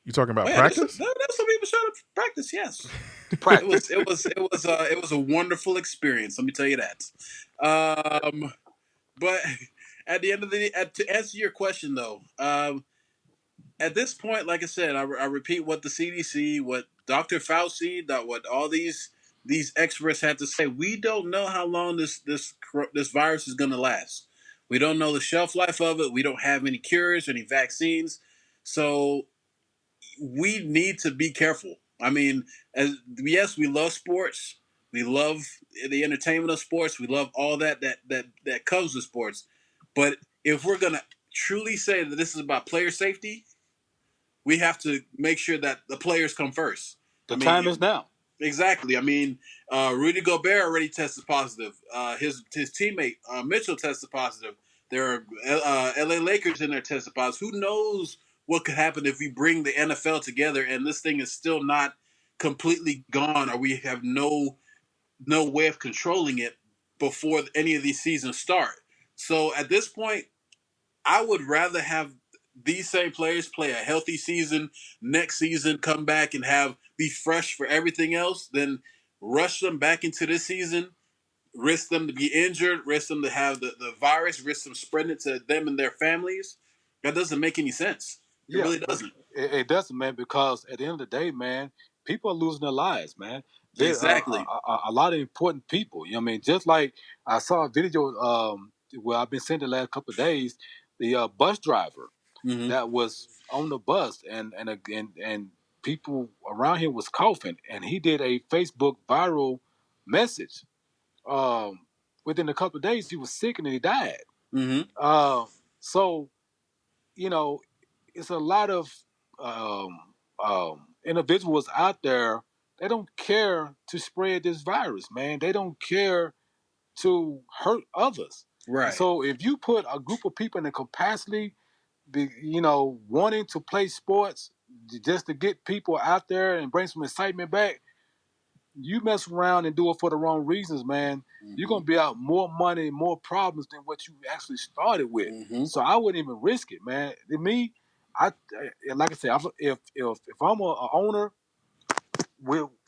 A: You talking
C: Oh
A: about
C: yeah,
A: practice?
C: there's some people showed up for practice. Yes. It was
B: Practice.
C: it was it was it was a wonderful experience. Let me tell you that. Um, but at the end of the day, to answer your question though, at this point, like I said, I repeat what the CDC, what Dr. Fauci, what all these experts had to say. We don't know how long this virus is going to last. We don't know the shelf life of it. We don't have any cures, any vaccines. So we need to be careful. I mean, yes, we love sports. We love the entertainment of sports. We love all that comes with sports. But if we're gonna truly say that this is about player safety, we have to make sure that the players come first. I
B: The time
C: mean,
B: is now.
C: Exactly. I mean, Rudy Gobert already tested positive. His teammate Mitchell tested positive. There are LA Lakers in there tested positive. Who knows what could happen if we bring the NFL together and this thing is still not completely gone, or we have no way of controlling it before any of these seasons start. So at this point, I would rather have these same players play a healthy season next season, come back and have be fresh for everything else, than rush them back into this season, risk them to be injured, risk them to have the virus, risk them spreading it to them and their families. That doesn't make any sense. It
B: Yeah,
C: really
B: but
C: doesn't.
B: it doesn't, man, because at the end of the day, man, people are losing their lives, man. There are
C: Exactly.
B: a lot of important people. You know what I mean? Just like I saw a video where I've been seeing the last couple of days, the bus driver
C: Mm-hmm.
B: that was on the bus and people around him was coughing, and he did a Facebook viral message. Um, Within a couple of days, he was sick and he died.
C: Mm-hmm.
B: So you know, it's a lot of individuals out there. They don't care to spread this virus, man. They don't care to hurt others.
C: Right.
B: So if you put a group of people in the capacity, wanting to play sports just to get people out there and bring some excitement back, you mess around and do it for the wrong reasons, man.
C: Mm-hmm.
B: You're gonna be out more money, more problems than what you actually started with.
C: Mm-hmm.
B: So I wouldn't even risk it, man. To me, like I said, if I'm a owner,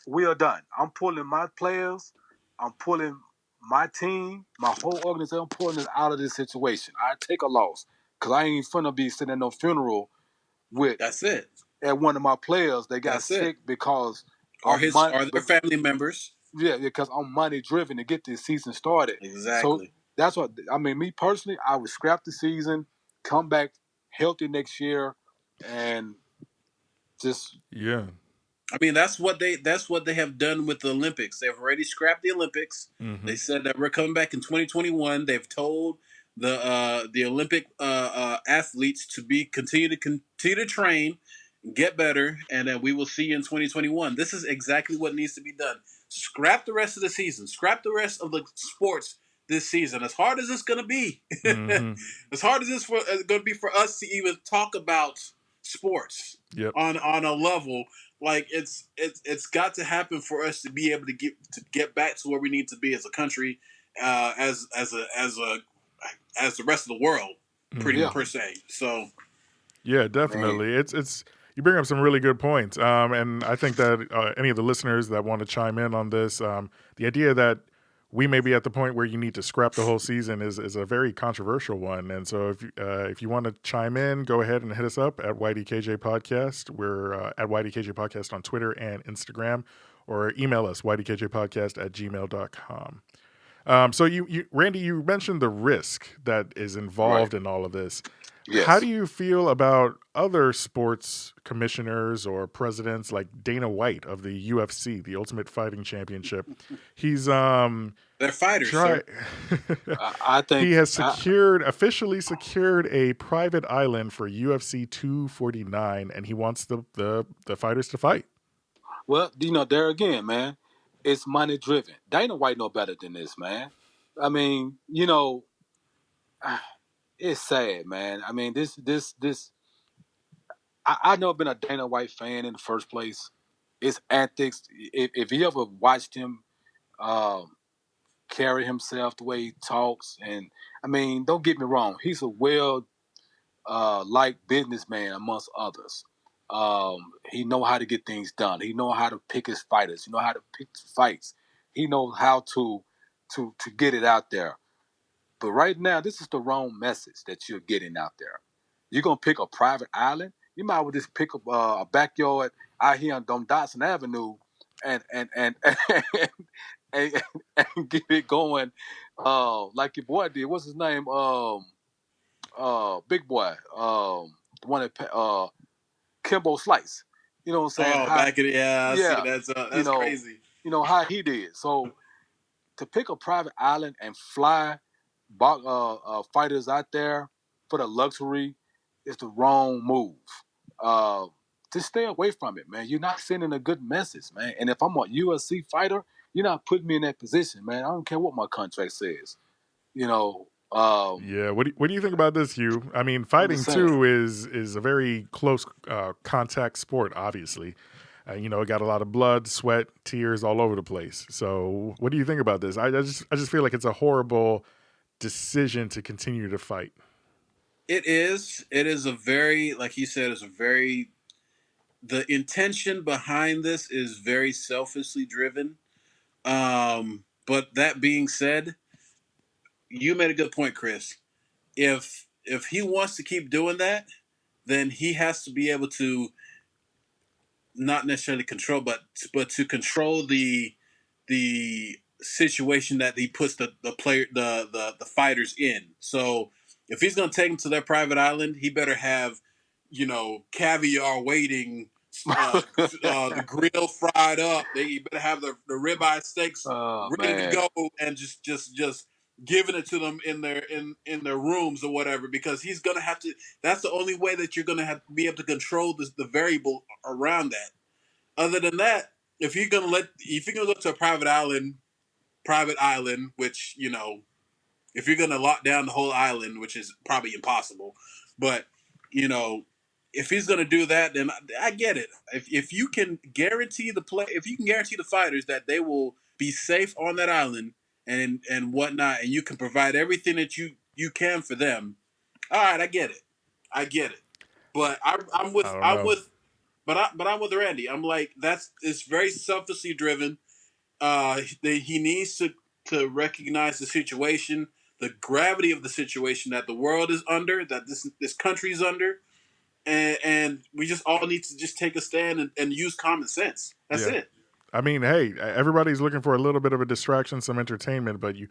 B: we are done. I'm pulling my players. I'm pulling my team, my whole organization. I'm pulling it out of this situation. I take a loss because I ain't finna be sitting at no funeral with
C: That's it.
B: at one of my players that got
C: That's
B: sick
C: it.
B: because
C: Or their family members.
B: yeah, because I'm money driven to get this season started. So
C: Exactly.
B: that's what I mean. Me personally, I would scrap the season, come back healthy next year, and just
A: Yeah.
C: I mean, that's what they have done with the Olympics. They've already scrapped the Olympics.
A: Mm-hmm.
C: They said that we're coming back in 2021. They've told the Olympic athletes to continue to train, get better, and then we will see you in 2021. This is exactly what needs to be done. Scrap the rest of the season. Scrap the rest of the sports this season. As hard as it's going to be,
A: Mm-hmm.
C: as hard as it's going to be for us to even talk about sports
A: Yep.
C: on a level, like it's got to happen for us to be able to get back to where we need to be as a country, as the rest of the world, pretty
B: yeah.
C: per se. So
A: Yeah, definitely. It's you bring up some really good points, and I think that any of the listeners that want to chime in on this, the idea that we may be at the point where you need to scrap the whole season is a very controversial one. And so if you want to chime in, go ahead and hit us up at YDKJ Podcast. We're at YDKJ Podcast on Twitter and Instagram, or email us ydkjpodcast@gmail.com. So Randy, you mentioned the risk that is involved in all of this. How
B: Yes.
A: do you feel about other sports commissioners or presidents like Dana White of the UFC, the Ultimate Fighting Championship? He's
C: they're fighters,
A: try
C: sir.
B: I think
A: he has officially secured a private island for UFC 249, and he wants the fighters to fight.
B: well, there again, man, it's money driven. Dana White know better than this, man. I mean, it's sad, man. I mean, this. I've never been a Dana White fan in the first place. His antics. If you ever watched him um, carry himself, the way he talks, and I mean, don't get me wrong, he's a well liked businessman amongst others. He know how to get things done. He know how to pick his fighters. He know how to pick fights. He knows how to get it out there. But right now, this is the wrong message that you're getting out there. You're gonna pick a private island. You might well just pick up a backyard out here on Dotson Avenue, and and, and get it going, like your boy did. What's his name? Big boy. The one that Kimbo Slice. You know what I'm saying?
C: Oh, back in I see.
B: Yeah,
C: That's crazy.
B: how he did. So to pick a private island and fly fighters out there for the luxury is the wrong move. Uh, just stay away from it, man. You're not sending a good message, man. And if I'm a UFC fighter, you're not putting me in that position, man. I don't care what my contract says. You know,
A: Yeah. What do you think about this, Hugh? I mean,
B: I'm just
A: fighting
B: saying.
A: too is a very close contact sport. Obviously, it got a lot of blood, sweat, tears all over the place. So, what do you think about this? I just feel like it's a horrible decision to continue to fight.
C: It is. It is a very, like he said, it's a very. The intention behind this is very selfishly driven. But that being said, you made a good point, Chris. If he wants to keep doing that, then he has to be able to not necessarily control, but to control the situation that he puts the player the fighters in. So if he's going to take them to their private island, he better have caviar waiting, the grill fried up. He better have the ribeye steaks
B: Oh
C: ready to
B: man.
C: go, and just giving it to them in their rooms or whatever, because he's gonna have to. That's the only way that you're gonna have to be able to control the variable around that. Other than that, if you're gonna go to a private island, which if you're gonna lock down the whole island, which is probably impossible, but you know, if he's gonna do that, then I get it. If you can guarantee if you can guarantee the fighters that they will be safe on that island and whatnot, and you can provide everything that you can for them, all right, I get it. I get it. But I'm
A: I
C: with
A: don't
C: I'm
A: know.
C: with but I'm with Randy. I'm like, it's very selfishly driven. He needs to recognize the situation, the gravity of the situation that the world is under, that this country is under, and we just all need to just take a stand and use common sense. That's
A: Yeah.
C: it.
A: I mean, hey, everybody's looking for a little bit of a distraction, some entertainment, but you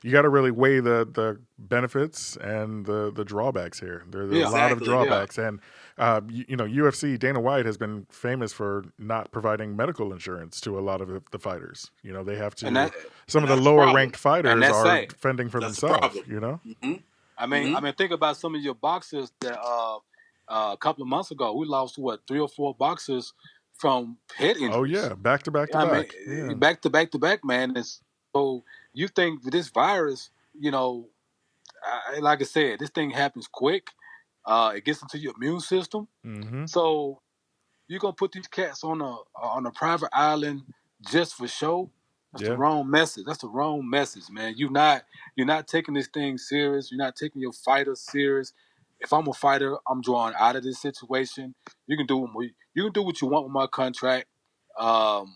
A: got to really weigh the benefits and the drawbacks here. There are a
B: Yeah.
A: lot of
C: Exactly.
B: Yeah.
A: drawbacks, and UFC Dana White has been famous for not providing medical insurance to a lot of the fighters. They have
B: And
A: to.
B: that
A: Some
C: And
A: of the
C: that's the
A: lower
C: problem.
A: ranked
B: and
A: fighters
B: that's
A: are
B: sad.
A: fending for
C: That's the
A: themselves.
C: problem. Mm-hmm.
B: I
C: Mm-hmm.
B: mean, think about some of your boxers that a couple of months ago we lost what 3 or 4 boxers from head
A: Oh
B: injuries.
A: yeah, back to back to
B: I mean,
A: back. Yeah,
B: back to back to back, man. And so you think that this virus, like I said, this thing happens quick. It gets into your immune system.
A: mm-hmm.
B: So you're gonna put these cats on a private island just for show. That's the
A: Yeah,
B: wrong message. That's the wrong message, man. You're not taking this thing serious. You're not taking your fighters serious. If I'm a fighter, I'm drawing out of this situation. You can do what you want with my contract. Um,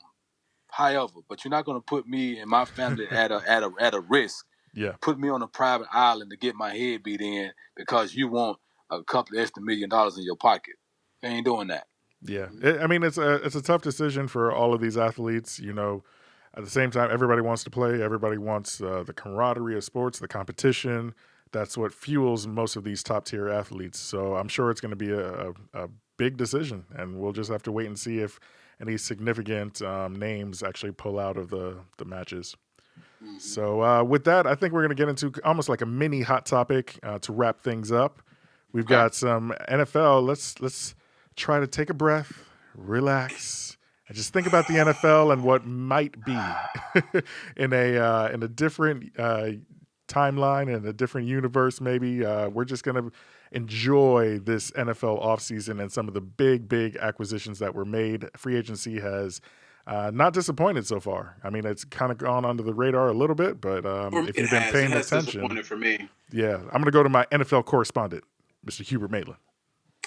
B: However, but you're not gonna put me and my family at a risk.
A: yeah.
B: Put me on a private island to get my head beat in because you want a couple of extra $1 million in your pocket. They ain't doing that.
A: Yeah, I mean it's a tough decision for all of these athletes. At the same time, everybody wants to play. Everybody wants the camaraderie of sports, the competition. That's what fuels most of these top tier athletes. So I'm sure it's going to be a big decision, and we'll just have to wait and see if any significant names actually pull out of the matches.
C: Mm-hmm.
A: So with that, I think we're going to get into almost like a mini hot topic to wrap things up. We've
B: Okay.
A: got some NFL. Let's try to take a breath, relax, and just think about the NFL and what might be in a different timeline and a different universe. Maybe we're just going to enjoy this NFL offseason and some of the big acquisitions that were made. Free agency has not disappointed so far. I mean, it's kind of gone under the radar a little bit, but
C: For me,
A: if
C: it
A: you've been
C: has. It
A: paying
C: has
A: attention,
C: disappointed for me.
A: yeah, I'm going to go to my NFL correspondent, Mr. Hubert Malin.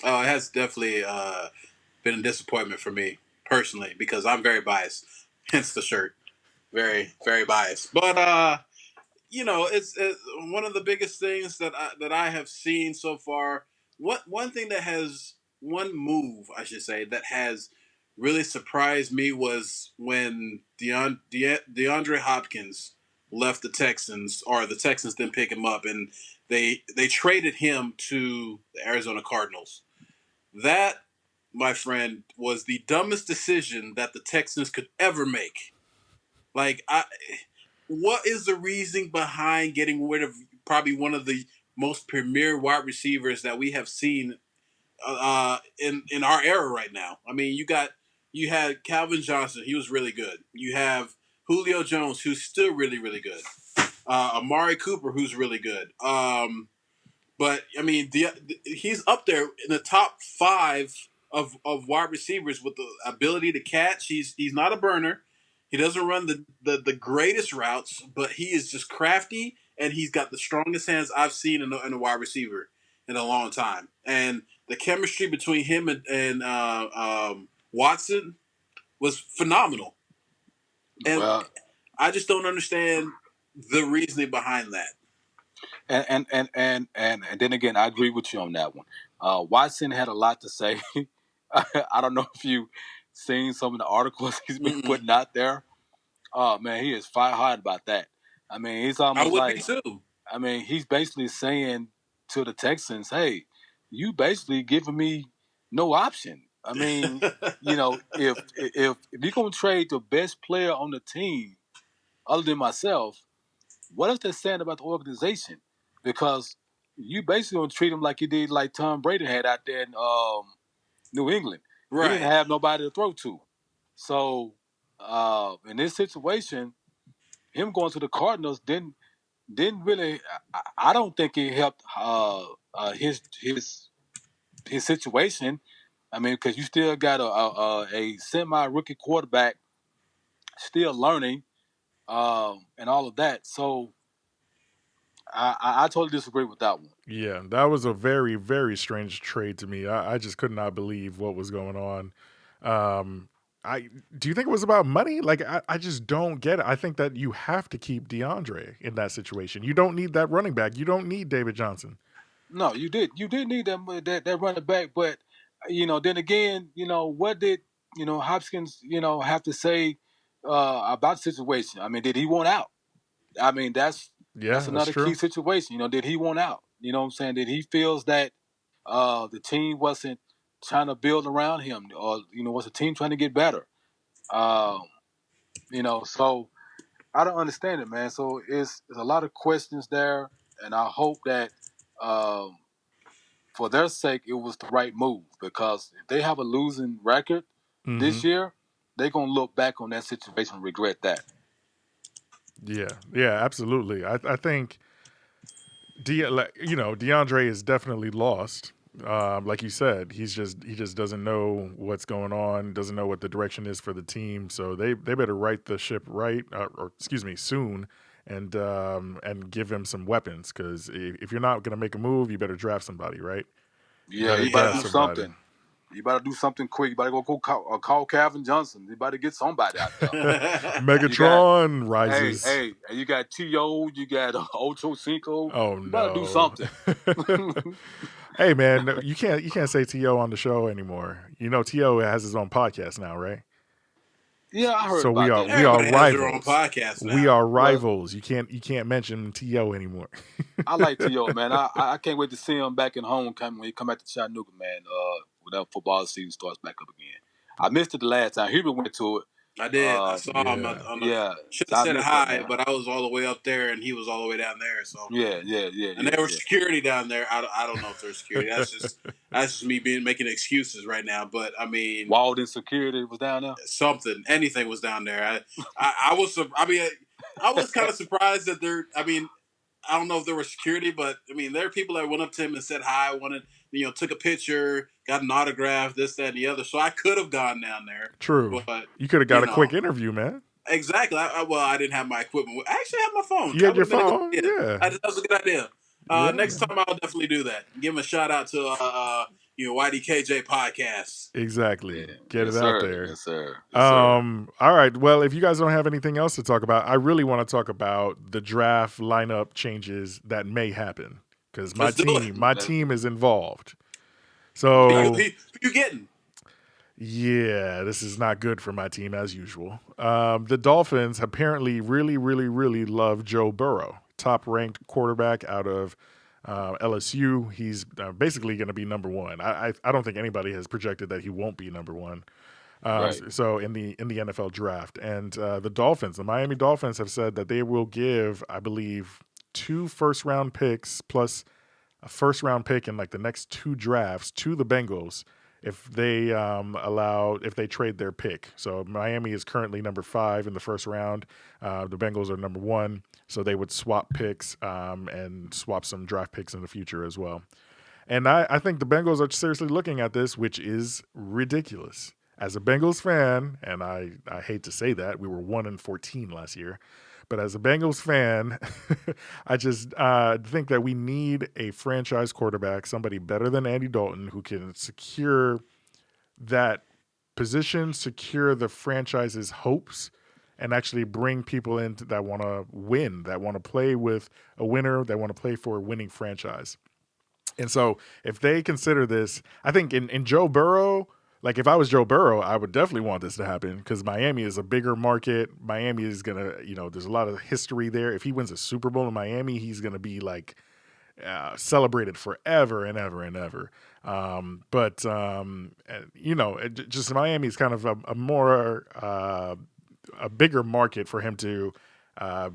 C: Oh, it has definitely been a disappointment for me personally, because I'm very biased. Hence the shirt. Very, very biased. But it's one of the biggest things that I have seen so far. One move, I should say, that has really surprised me was when DeAndre Hopkins left the Texans, or the Texans didn't pick him up, and they traded him to the Arizona Cardinals. That, my friend, was the dumbest decision that the Texans could ever make. Like, what is the reasoning behind getting rid of probably one of the most premier wide receivers that we have seen in our era right now. I mean, you had Calvin Johnson. He was really good. You have Julio Jones, who's still really really good. Amari Cooper, who's really good. But I mean, he's up there in the top 5 of wide receivers with the ability to catch. He's not a burner. He doesn't run the greatest routes, but he is just crafty, and he's got the strongest hands I've seen in a wide receiver in a long time. And the chemistry between him and Watson was phenomenal. And
B: Well,
C: I just don't understand the reasoning behind that.
B: and then again, I agree with you on that one. Watson had a lot to say. I don't know if you seen some of the articles he's been putting out there. Oh man, he is fire hot about that. I mean, he's
C: I
B: almost
C: would be
B: like,
C: too.
B: I mean, he's basically saying to the Texans, "Hey, you basically giving me no option." I mean, if you're gonna trade the best player on the team, other than myself, what is that saying about the organization? Because you basically gonna treat him like you did, like Tom Brady had out there in New England. He didn't
C: Right.
B: have nobody to throw to. So in this situation, him going to the Cardinals didn't really. I don't think it helped his situation. I mean, because you still got a semi rookie quarterback still learning and all of that. So I totally disagree with that one.
A: Yeah, that was a very, very strange trade to me. I just could not believe what was going on. Um, I do you think it was about money? Like I just don't get it. I think that you have to keep DeAndre in that situation. You don't need that running back. You don't need David Johnson.
B: No, you did need that running back, but then again, what did Hopkins have to say about the situation? I mean, did he want out? I mean, that's
A: Yeah, that's
B: another key
A: true.
B: situation. Did he want out? You know what I'm saying? Did he feels that the team wasn't trying to build around him, or was the team trying to get better? Um, so I don't understand it, man. So it's a lot of questions there, and I hope that um, for their sake it was the right move, because if they have a losing record
A: Hmm.
B: this year, they're gonna look back on that situation and regret that.
A: Yeah, yeah, absolutely. I think DeAndre is definitely lost. Like you said, he just doesn't know what's going on, doesn't know what the direction is for the team. So they better right the ship right, or excuse me, soon, and give him some weapons. Because if you're not gonna make a move, you better draft somebody, right? You
B: Yeah,
A: better
B: you better
A: draft
B: do
C: Yeah.
A: somebody.
B: something. You better do something quick. You better go call Calvin Johnson. You better get somebody out there. You got
A: Megatron
B: hey
A: rises.
B: hey, and you got T.O., you got Ocho Cinco.
A: Oh
B: You better do
A: no.
B: something.
A: Hey man, no, you can't say To on the show anymore. You know To has his own podcast now, right?
B: Yeah, I heard
A: So we
B: about
A: are
B: that.
A: we are
C: Everybody has their own
A: rivals.
C: podcast
A: We
C: now.
A: are
B: Well,
A: rivals. You can't mention To anymore.
B: I like T.O., man. I can't wait to see him back in homecoming when he come back to Chattanooga, man. When that football season starts back up again. I missed it the last time. He went to it.
C: I did. I saw him
A: Yeah.
C: on the.
B: Yeah,
C: Should
B: so
C: have
B: I
C: said
B: missed that,
C: hi,
B: man.
C: but I was all the way up there and he was all the way down there. So,
B: Yeah, yeah, yeah,
C: and
B: yeah,
C: there was
B: yeah.
C: security down there. I don't know if there's security. That's just me being making excuses right now. But I mean,
B: Walden Security was down there.
C: something, anything was down there. I was. I mean, I was kind of surprised that there. I mean, I don't know if there was security, but I mean, there are people that went up to him and said hi, wanted, took a picture, got an autograph, this, that, and the other. So I could have gone down there,
A: True.
C: but
A: You could have got
C: you
A: a quick
C: know,
A: interview, man.
C: exactly. Well, I didn't have my equipment. I actually had my phone.
A: You
C: That
A: had
C: would
A: your
C: have been a good
A: phone?
C: idea.
A: Yeah.
C: That was a good idea.
A: Yeah,
C: Next
A: man.
C: time I'll definitely do that. Give him a shout out to YDKJ podcast.
A: Exactly.
B: Yeah,
A: Get
B: yes,
A: it out
B: sir.
A: there.
B: Yes, sir. Yes, sir.
A: All right. Well, if you guys don't have anything else to talk about, I really want to talk about the draft lineup changes that may happen because my
C: Let's do it.
A: team, my
B: Let's
A: team
B: do
A: is
B: it.
A: involved.
B: Okay.
C: Who
A: So
C: you getting?
A: yeah, this is not good for my team as usual. The Dolphins apparently really, really, really love Joe Burrow, top ranked quarterback out of LSU. He's basically going to be number one. I don't think anybody has projected that he won't be number one.
B: Right.
A: So in the NFL draft, and the Miami Dolphins have said that they will give, I believe, 2 first round picks plus a first round pick in like the next two drafts to the Bengals if they if they trade their pick. So Miami is currently number 5 in the first round. The Bengals are number 1, so they would swap picks and swap some draft picks in the future as well. And I think the Bengals are seriously looking at this, which is ridiculous. As a Bengals fan, and I hate to say that, we were 1-14 last year, but as a Bengals fan, I just think that we need a franchise quarterback, somebody better than Andy Dalton, who can secure that position, secure the franchise's hopes, and actually bring people in that want to win, that want to play with a winner, that want to play for a winning franchise. And so if they consider this, I think in Joe Burrow, like if I was Joe Burrow, I would definitely want this to happen because Miami is a bigger market. Miami is going to, there's a lot of history there. If he wins a Super Bowl in Miami, he's going to be like celebrated forever and ever and ever. Just Miami is kind of a more, a bigger market for him to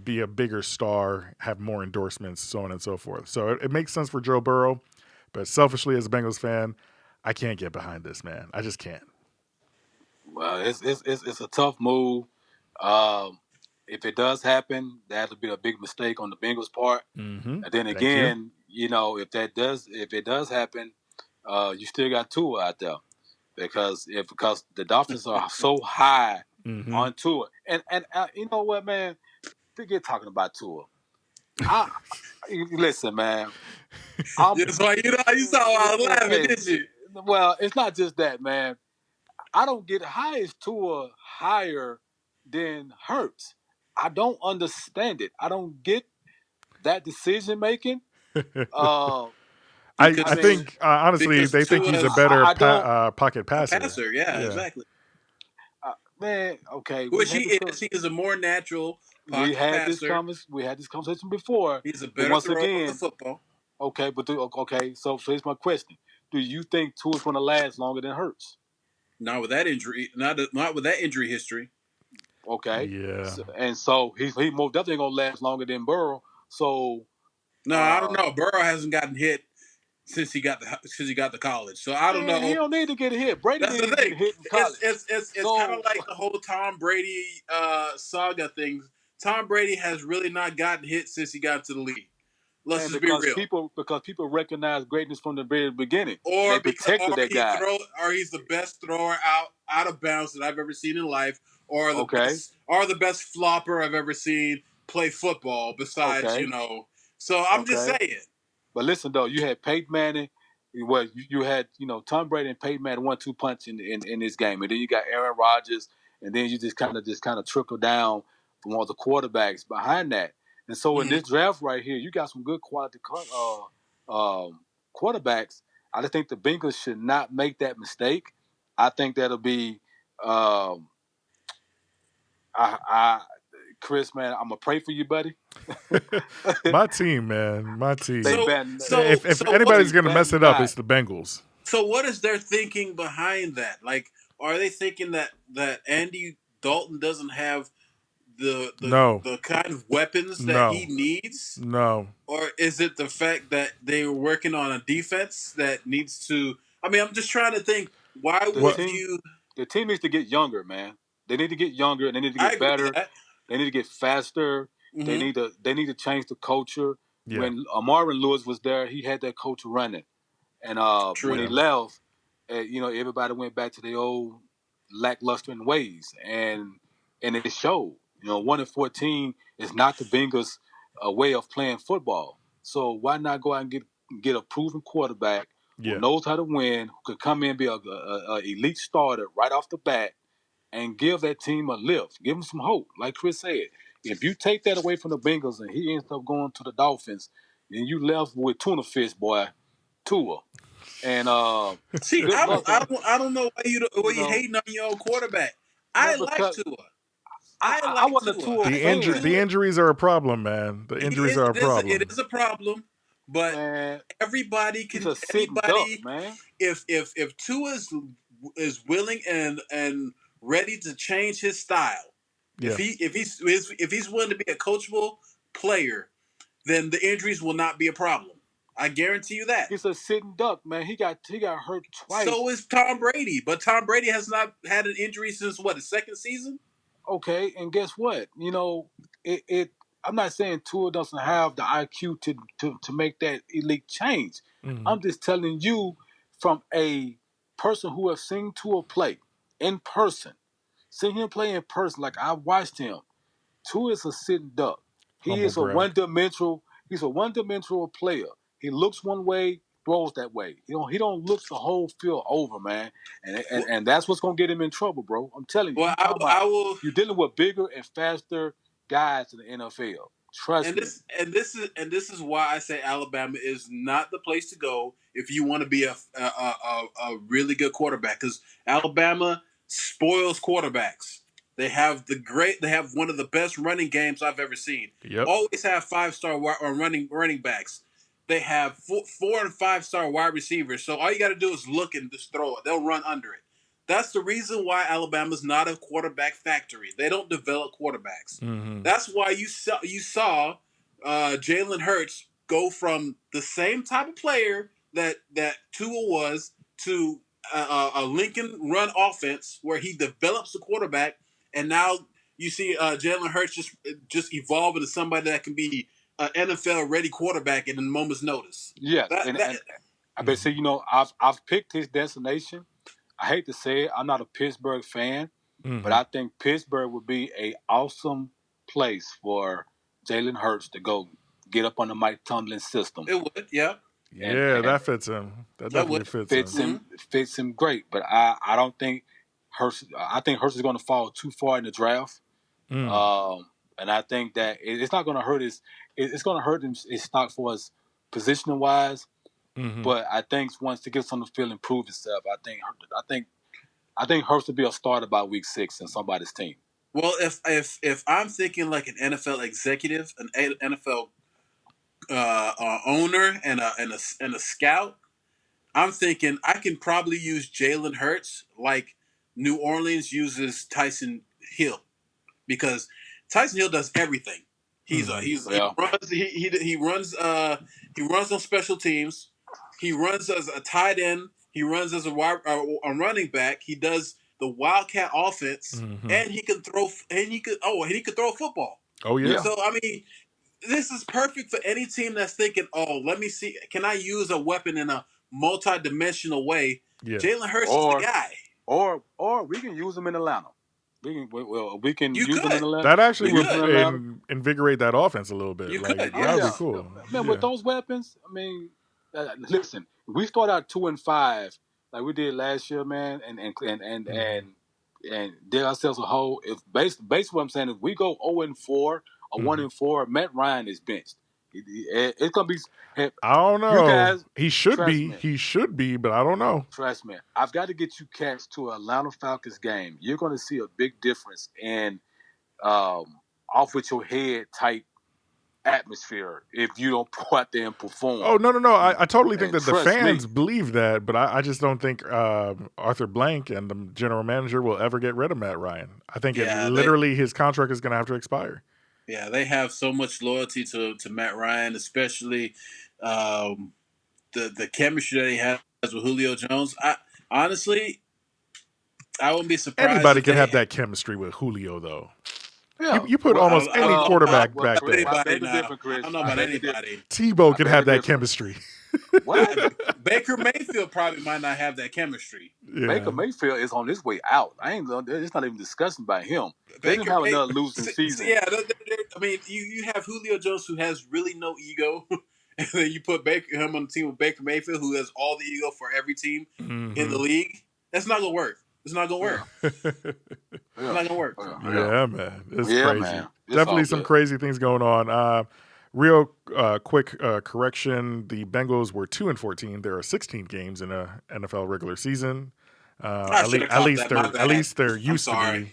A: be a bigger star, have more endorsements, so on and so forth. So it makes sense for Joe Burrow. But selfishly, as a Bengals fan, I can't get behind this, man. I just can't.
B: Well, it's a tough move. Um, if it does happen, that would be a big mistake on the Bengals' part.
A: Mm-hmm.
B: And then
A: Thank you.
B: again, if it does happen, you still got Tua out there because the Dolphins are so high
A: Mm-hmm.
B: on Tua, and you know what, man, forget talking about Tua. I listen, man.
C: That's why you saw I was laughing,
B: Hey,
C: didn't you?
B: well, it's not just that, man. I don't get how is Tua higher than Hurts. I don't understand it. I don't get that decision making. Uh,
C: Because
A: I think honestly
C: because
A: they think he's a
C: Tua's
A: better
B: I don't,
A: pocket
C: a
A: passer.
C: passer, yeah,
A: Yeah.
C: exactly.
B: man. Okay,
C: Which he is. He is a more natural pocket passer.
B: We had this conversation before,
C: He's a
B: but
C: better
B: once
C: thrower of the
B: again,
C: football.
B: okay, so here's my question: do you think Tua's going to last longer than Hurts?
C: Not with that injury. Not with that injury history.
B: Okay,
A: Yeah.
B: so he most definitely going to last longer than Burrow. So
C: No, I don't know. Burrow hasn't gotten hit since he got to college. So I don't
B: man, he
C: know.
B: don't need to get hit. Brady
C: That's the
B: didn't get
C: thing.
B: hit in
C: It's
B: college.
C: it's it's, it's kind of
B: So
C: like the whole Tom Brady saga thing. Tom Brady has really not gotten hit since he got to the league. Let's
B: man,
C: just be real.
B: because people recognize greatness from the very beginning.
C: Or
B: They
C: because
B: protected that guy.
C: or he's the best thrower out of bounds that I've ever seen in life,
B: Okay,
C: or the best flopper I've ever seen play football. Besides,
B: okay,
C: So I'm just
B: okay.
C: saying.
B: But listen though, you had Peyton Manning. Well, you had Tom Brady and Peyton Manning 1-2 punch in this game, and then you got Aaron Rodgers, and then you just kind of trickle down from all the quarterbacks behind that. And so in
C: Mhm.
B: this draft right here, you got some good quality quarterbacks. I just think the Bengals should not make that mistake. I think that'll be um, I Chris, man, I'm gonna pray for you, buddy.
A: My team, man. My team.
B: They
C: So
B: bet.
A: If
C: so what
A: anybody's
C: is
A: gonna mess it up, it's the Bengals.
C: so what is their thinking behind that? Like, are they thinking that Andy Dalton doesn't have
A: No.
C: the kind of weapons that he
A: No.
C: needs?
A: No.
C: Or is it the fact that they were working on a defense that needs to? I mean, I'm just trying to think. Why
B: the
C: would
A: What?
B: team
C: you?
B: the team needs to get younger, man. They need to get younger and they need to
C: I
B: get
C: agree with
B: better.
C: that.
B: They need to get faster.
C: Mm-hmm.
B: They need to change the culture.
A: Yeah.
B: When Marvin Lewis was there, he had that culture running. And when he
C: True.
A: Yeah.
B: left, everybody went back to their old lackluster ways, and it showed. 1-14 is not the Bengals' way of playing football. So why not go out and get a proven quarterback who
A: Yeah.
B: knows how to win, who could come in and be a elite starter right off the bat, and give that team a lift, give them some hope. Like Chris said, if you take that away from the Bengals and he ends up going to the Dolphins, then you left with tuna fish, boy, Tua. And
C: See,
B: good luck.
C: I don't know why
B: You
C: you
B: know,
C: hating on your own quarterback.
B: man,
C: I like
B: because
C: Tua. I
B: I
C: like
B: wasn't a
C: Tua.
B: Tua
C: I think
B: fan,
A: The injuries are a problem, man. The
C: he
A: injuries
C: is.
A: are a
C: It
A: problem.
C: is a problem, but
B: man.
C: everybody
B: He's
C: can.
B: a sitting duck,
C: Anybody,
B: man.
C: if Tua is willing and ready to change his style,
A: Yeah.
C: if he's willing to be a coachable player, then the injuries will not be a problem. I guarantee you that.
B: He's a sitting duck, man. He got hurt twice.
C: So is Tom Brady, but Tom Brady has not had an injury since what, his second season?
B: Okay, and guess what? You know, it I'm not saying Tua doesn't have the IQ to make that elite change.
A: Mhm.
B: I'm just telling you from a person who has seen Tua play in person, seen him play in person, like I watched him. Tua is a sitting duck. He
A: Humble
B: is a
A: brag.
B: one-dimensional. He's a one-dimensional player. He looks one way, throws that way. He don't look the whole field over, man. And that's what's gonna get him in trouble, bro. I'm telling you.
C: Well,
B: You talking about
C: I will.
B: you're dealing with bigger and faster guys in the NFL. Trust
C: And
B: me.
C: this is why I say Alabama is not the place to go if you want to be a really good quarterback, because Alabama spoils quarterbacks. They have one of the best running games I've ever seen.
A: Yep.
C: Always have 5-star running backs. They have 4 and 5-star wide receivers. So all you got to do is look and just throw it. They'll run under it. That's the reason why Alabama's not a quarterback factory. They don't develop quarterbacks.
A: Mhm.
C: That's why you saw Jalen Hurts go from the same type of player that Tua was to a Lincoln run offense where he develops the quarterback, and now you see Jalen Hurts just evolve into somebody that can be an NFL ready quarterback in a moment's notice.
B: Yes, and I bet say, you know, I've picked his destination. I hate to say it, I'm not a Pittsburgh fan, but I think Pittsburgh would be a awesome place for Jalen Hurts to go get up on the Mike Tomlin system.
C: It would, yeah.
A: Yeah, that fits him. That definitely fits him.
B: Fits him great, but I don't think Hurts. I think Hurts is going to fall too far in the draft, and I think that it's not going to hurt his. It's going to hurt his stock for us positioning wise. But I think once he gets on the field and prove himself, I think Hurts will be a starter by week 6 in somebody's team.
C: Well, if I'm thinking like an NFL executive, an NFL owner, and a scout, I'm thinking I can probably use Jalen Hurts like New Orleans uses Tyson Hill, because Tyson Hill does everything. He runs on special teams. He runs as a tight end. He runs as a running back. He does the Wildcat offense, and he can throw. And he could throw a football.
A: Oh yeah.
C: So I mean, this is perfect for any team that's thinking, "Oh, let me see, can I use a weapon in a multi-dimensional way?" Yeah. Jalen Hurts is the guy.
B: Or we can use him in Atlanta. We can use him in Atlanta.
A: That actually would invigorate that offense a little bit. That'd be cool.
B: Man, with those weapons, I mean, listen, we start out 2-5 like we did last year, man, and dig ourselves a hole. If basically what I'm saying is we go 0-4 or 1-4, Matt Ryan is benched. It's gonna be.
A: I don't know.
B: You guys,
A: he should be. Me. He should be, but I don't know.
B: Trust me. I've got to get you cats to an Atlanta Falcons game. You're going to see a big difference in off with your head type atmosphere if you don't go out there and perform.
A: Oh no! I totally think that the fans believe that, but I just don't think Arthur Blank and the general manager will ever get rid of Matt Ryan. I think his contract is going to have to expire.
C: Yeah, they have so much loyalty to Matt Ryan, especially the chemistry that he has with Julio Jones. I wouldn't be surprised.
A: Anybody can have that chemistry with Julio, though. Yeah. You put almost any quarterback back there.
C: I don't know about anybody.
A: Tebow can have that chemistry.
B: What?
C: Baker Mayfield probably might not have that chemistry.
B: Yeah. Baker Mayfield is on his way out. It's not even discussing about him. They didn't have another losing season.
C: Yeah, I mean, you have Julio Jones, who has really no ego, and then you put him on the team with Baker Mayfield, who has all the ego for every team in the league. That's not gonna work. It's not gonna work. It's not gonna work.
A: Yeah, man. It's crazy. Man. Definitely some crazy things going on. Real quick correction: the Bengals were 2-14. There are 16 games in a NFL regular season. At least there used to be.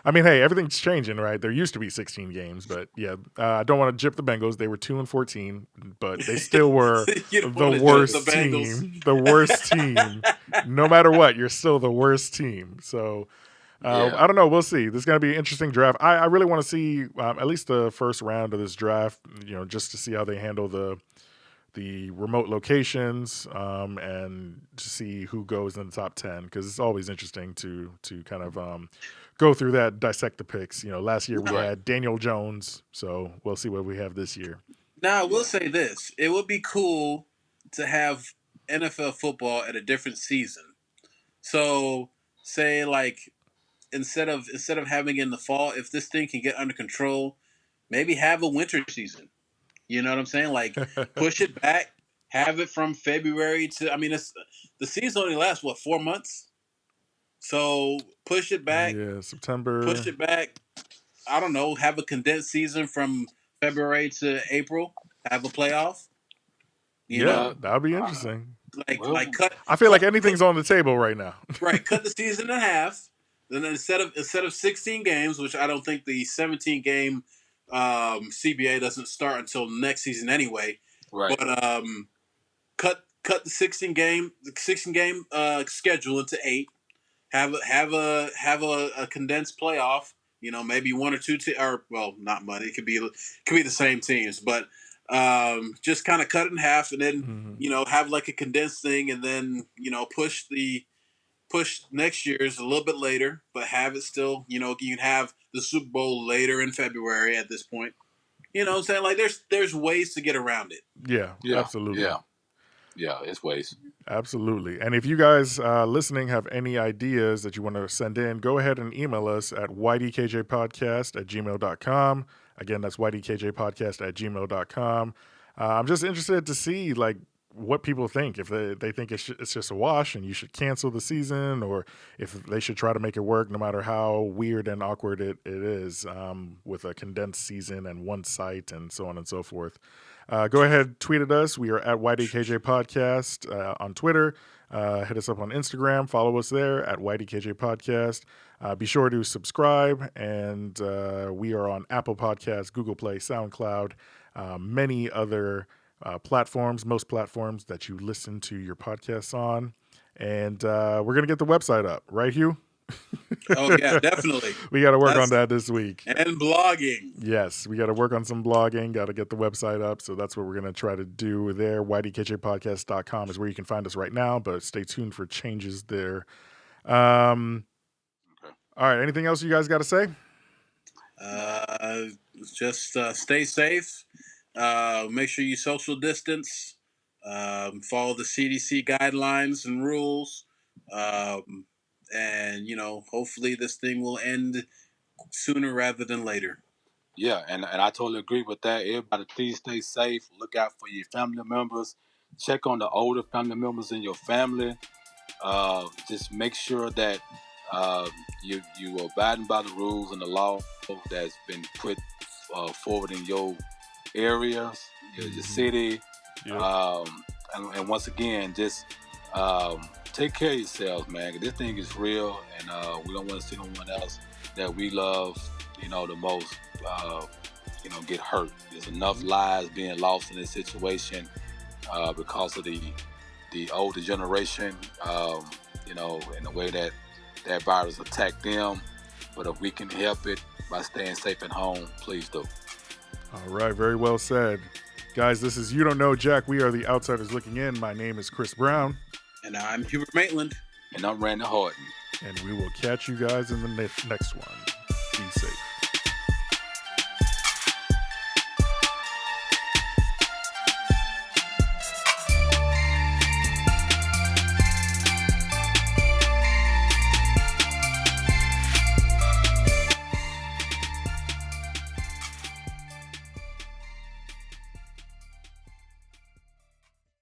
A: I mean, hey, everything's changing, right? There used to be 16 games, but yeah, I don't want to jip the Bengals. They were 2-14, but they still were the worst team. The worst team. No matter what, you're still the worst team. So. I don't know. We'll see. This is going to be an interesting draft. I really want to see at least the first round of this draft, just to see how they handle the the remote locations, and to see who goes in the top 10, because it's always interesting to kind of go through that, dissect the picks. Last year we
B: Right.
A: had Daniel Jones, so we'll see what we have this year.
C: Now, I will say this: it would be cool to have NFL football at a different season. So, say like instead of having it in the fall, if this thing can get under control, maybe have a winter season. You know what I'm saying? Like push it back, have it from February to. I mean, the season only lasts 4 months, so push it back,
A: Yeah, September.
C: push it back. I don't know. Have a condensed season from February to April. Have a playoff. You know,
A: That would be interesting.
C: like cut.
A: I feel like anything's on the table right now.
C: Right, cut the season in half. Then instead of 16 games, which I don't think the 17 game CBA doesn't start until next season anyway.
B: Right.
C: But cut the 16 game schedule into 8. Have a condensed playoff. Maybe one or two or well, not money. It could be the same teams, but just kind of cut it in half, and then have like a condensed thing, and then push next year's a little bit later, but have it still. You can have the Super Bowl later in February at this point. You know what I'm saying? Like there's ways to get around it.
A: Yeah, absolutely.
B: Yeah, it's ways.
A: Absolutely. And if you guys listening have any ideas that you want to send in, go ahead and email us at ydkjpodcast@gmail.com. Again, that's ydkjpodcast@gmail.com. I'm just interested to see what people think. If they think it's just a wash and you should cancel the season, or if they should try to make it work no matter how weird and awkward it is, with a condensed season and one site and so on and so forth. Go ahead, tweet at us. We are at YDKJ Podcast on Twitter. Hit us up on Instagram. Follow us there at YDKJ Podcast. Be sure to subscribe. And we are on Apple Podcasts, Google Play, SoundCloud, many other platforms, most platforms that you listen to your podcasts on. And we're going to get the website up, right, Hugh?
C: Oh, yeah, definitely.
A: We got to work on that this week.
C: And blogging.
A: Yes, we got to work on some blogging, got to get the website up. So that's what we're going to try to do there. ydkjpodcast.com is where you can find us right now, but stay tuned for changes there. All right, anything else you guys got to say?
C: Just stay safe. Make sure you social distance. Follow the CDC guidelines and rules. And hopefully this thing will end sooner rather than later.
B: Yeah, and I totally agree with that. Everybody, please stay safe. Look out for your family members. Check on the older family members in your family. Just make sure that you are abiding by the rules and the law that's been put forward in your areas, your city. Yeah. And once again, just take care of yourselves, man. 'Cause this thing is real, and we don't want to see no one else that we love, the most, get hurt. There's enough lives being lost in this situation because of the older generation, in the way that virus attacked them. But if we can help it by staying safe at home, please do.
A: All right, very well said. Guys, this is You Don't Know Jack. We are the Outsiders Looking In. My name is Chris Brown.
C: And I'm Hubert Maitland.
B: And I'm Randy Horton.
A: And we will catch you guys in the next one. Be safe.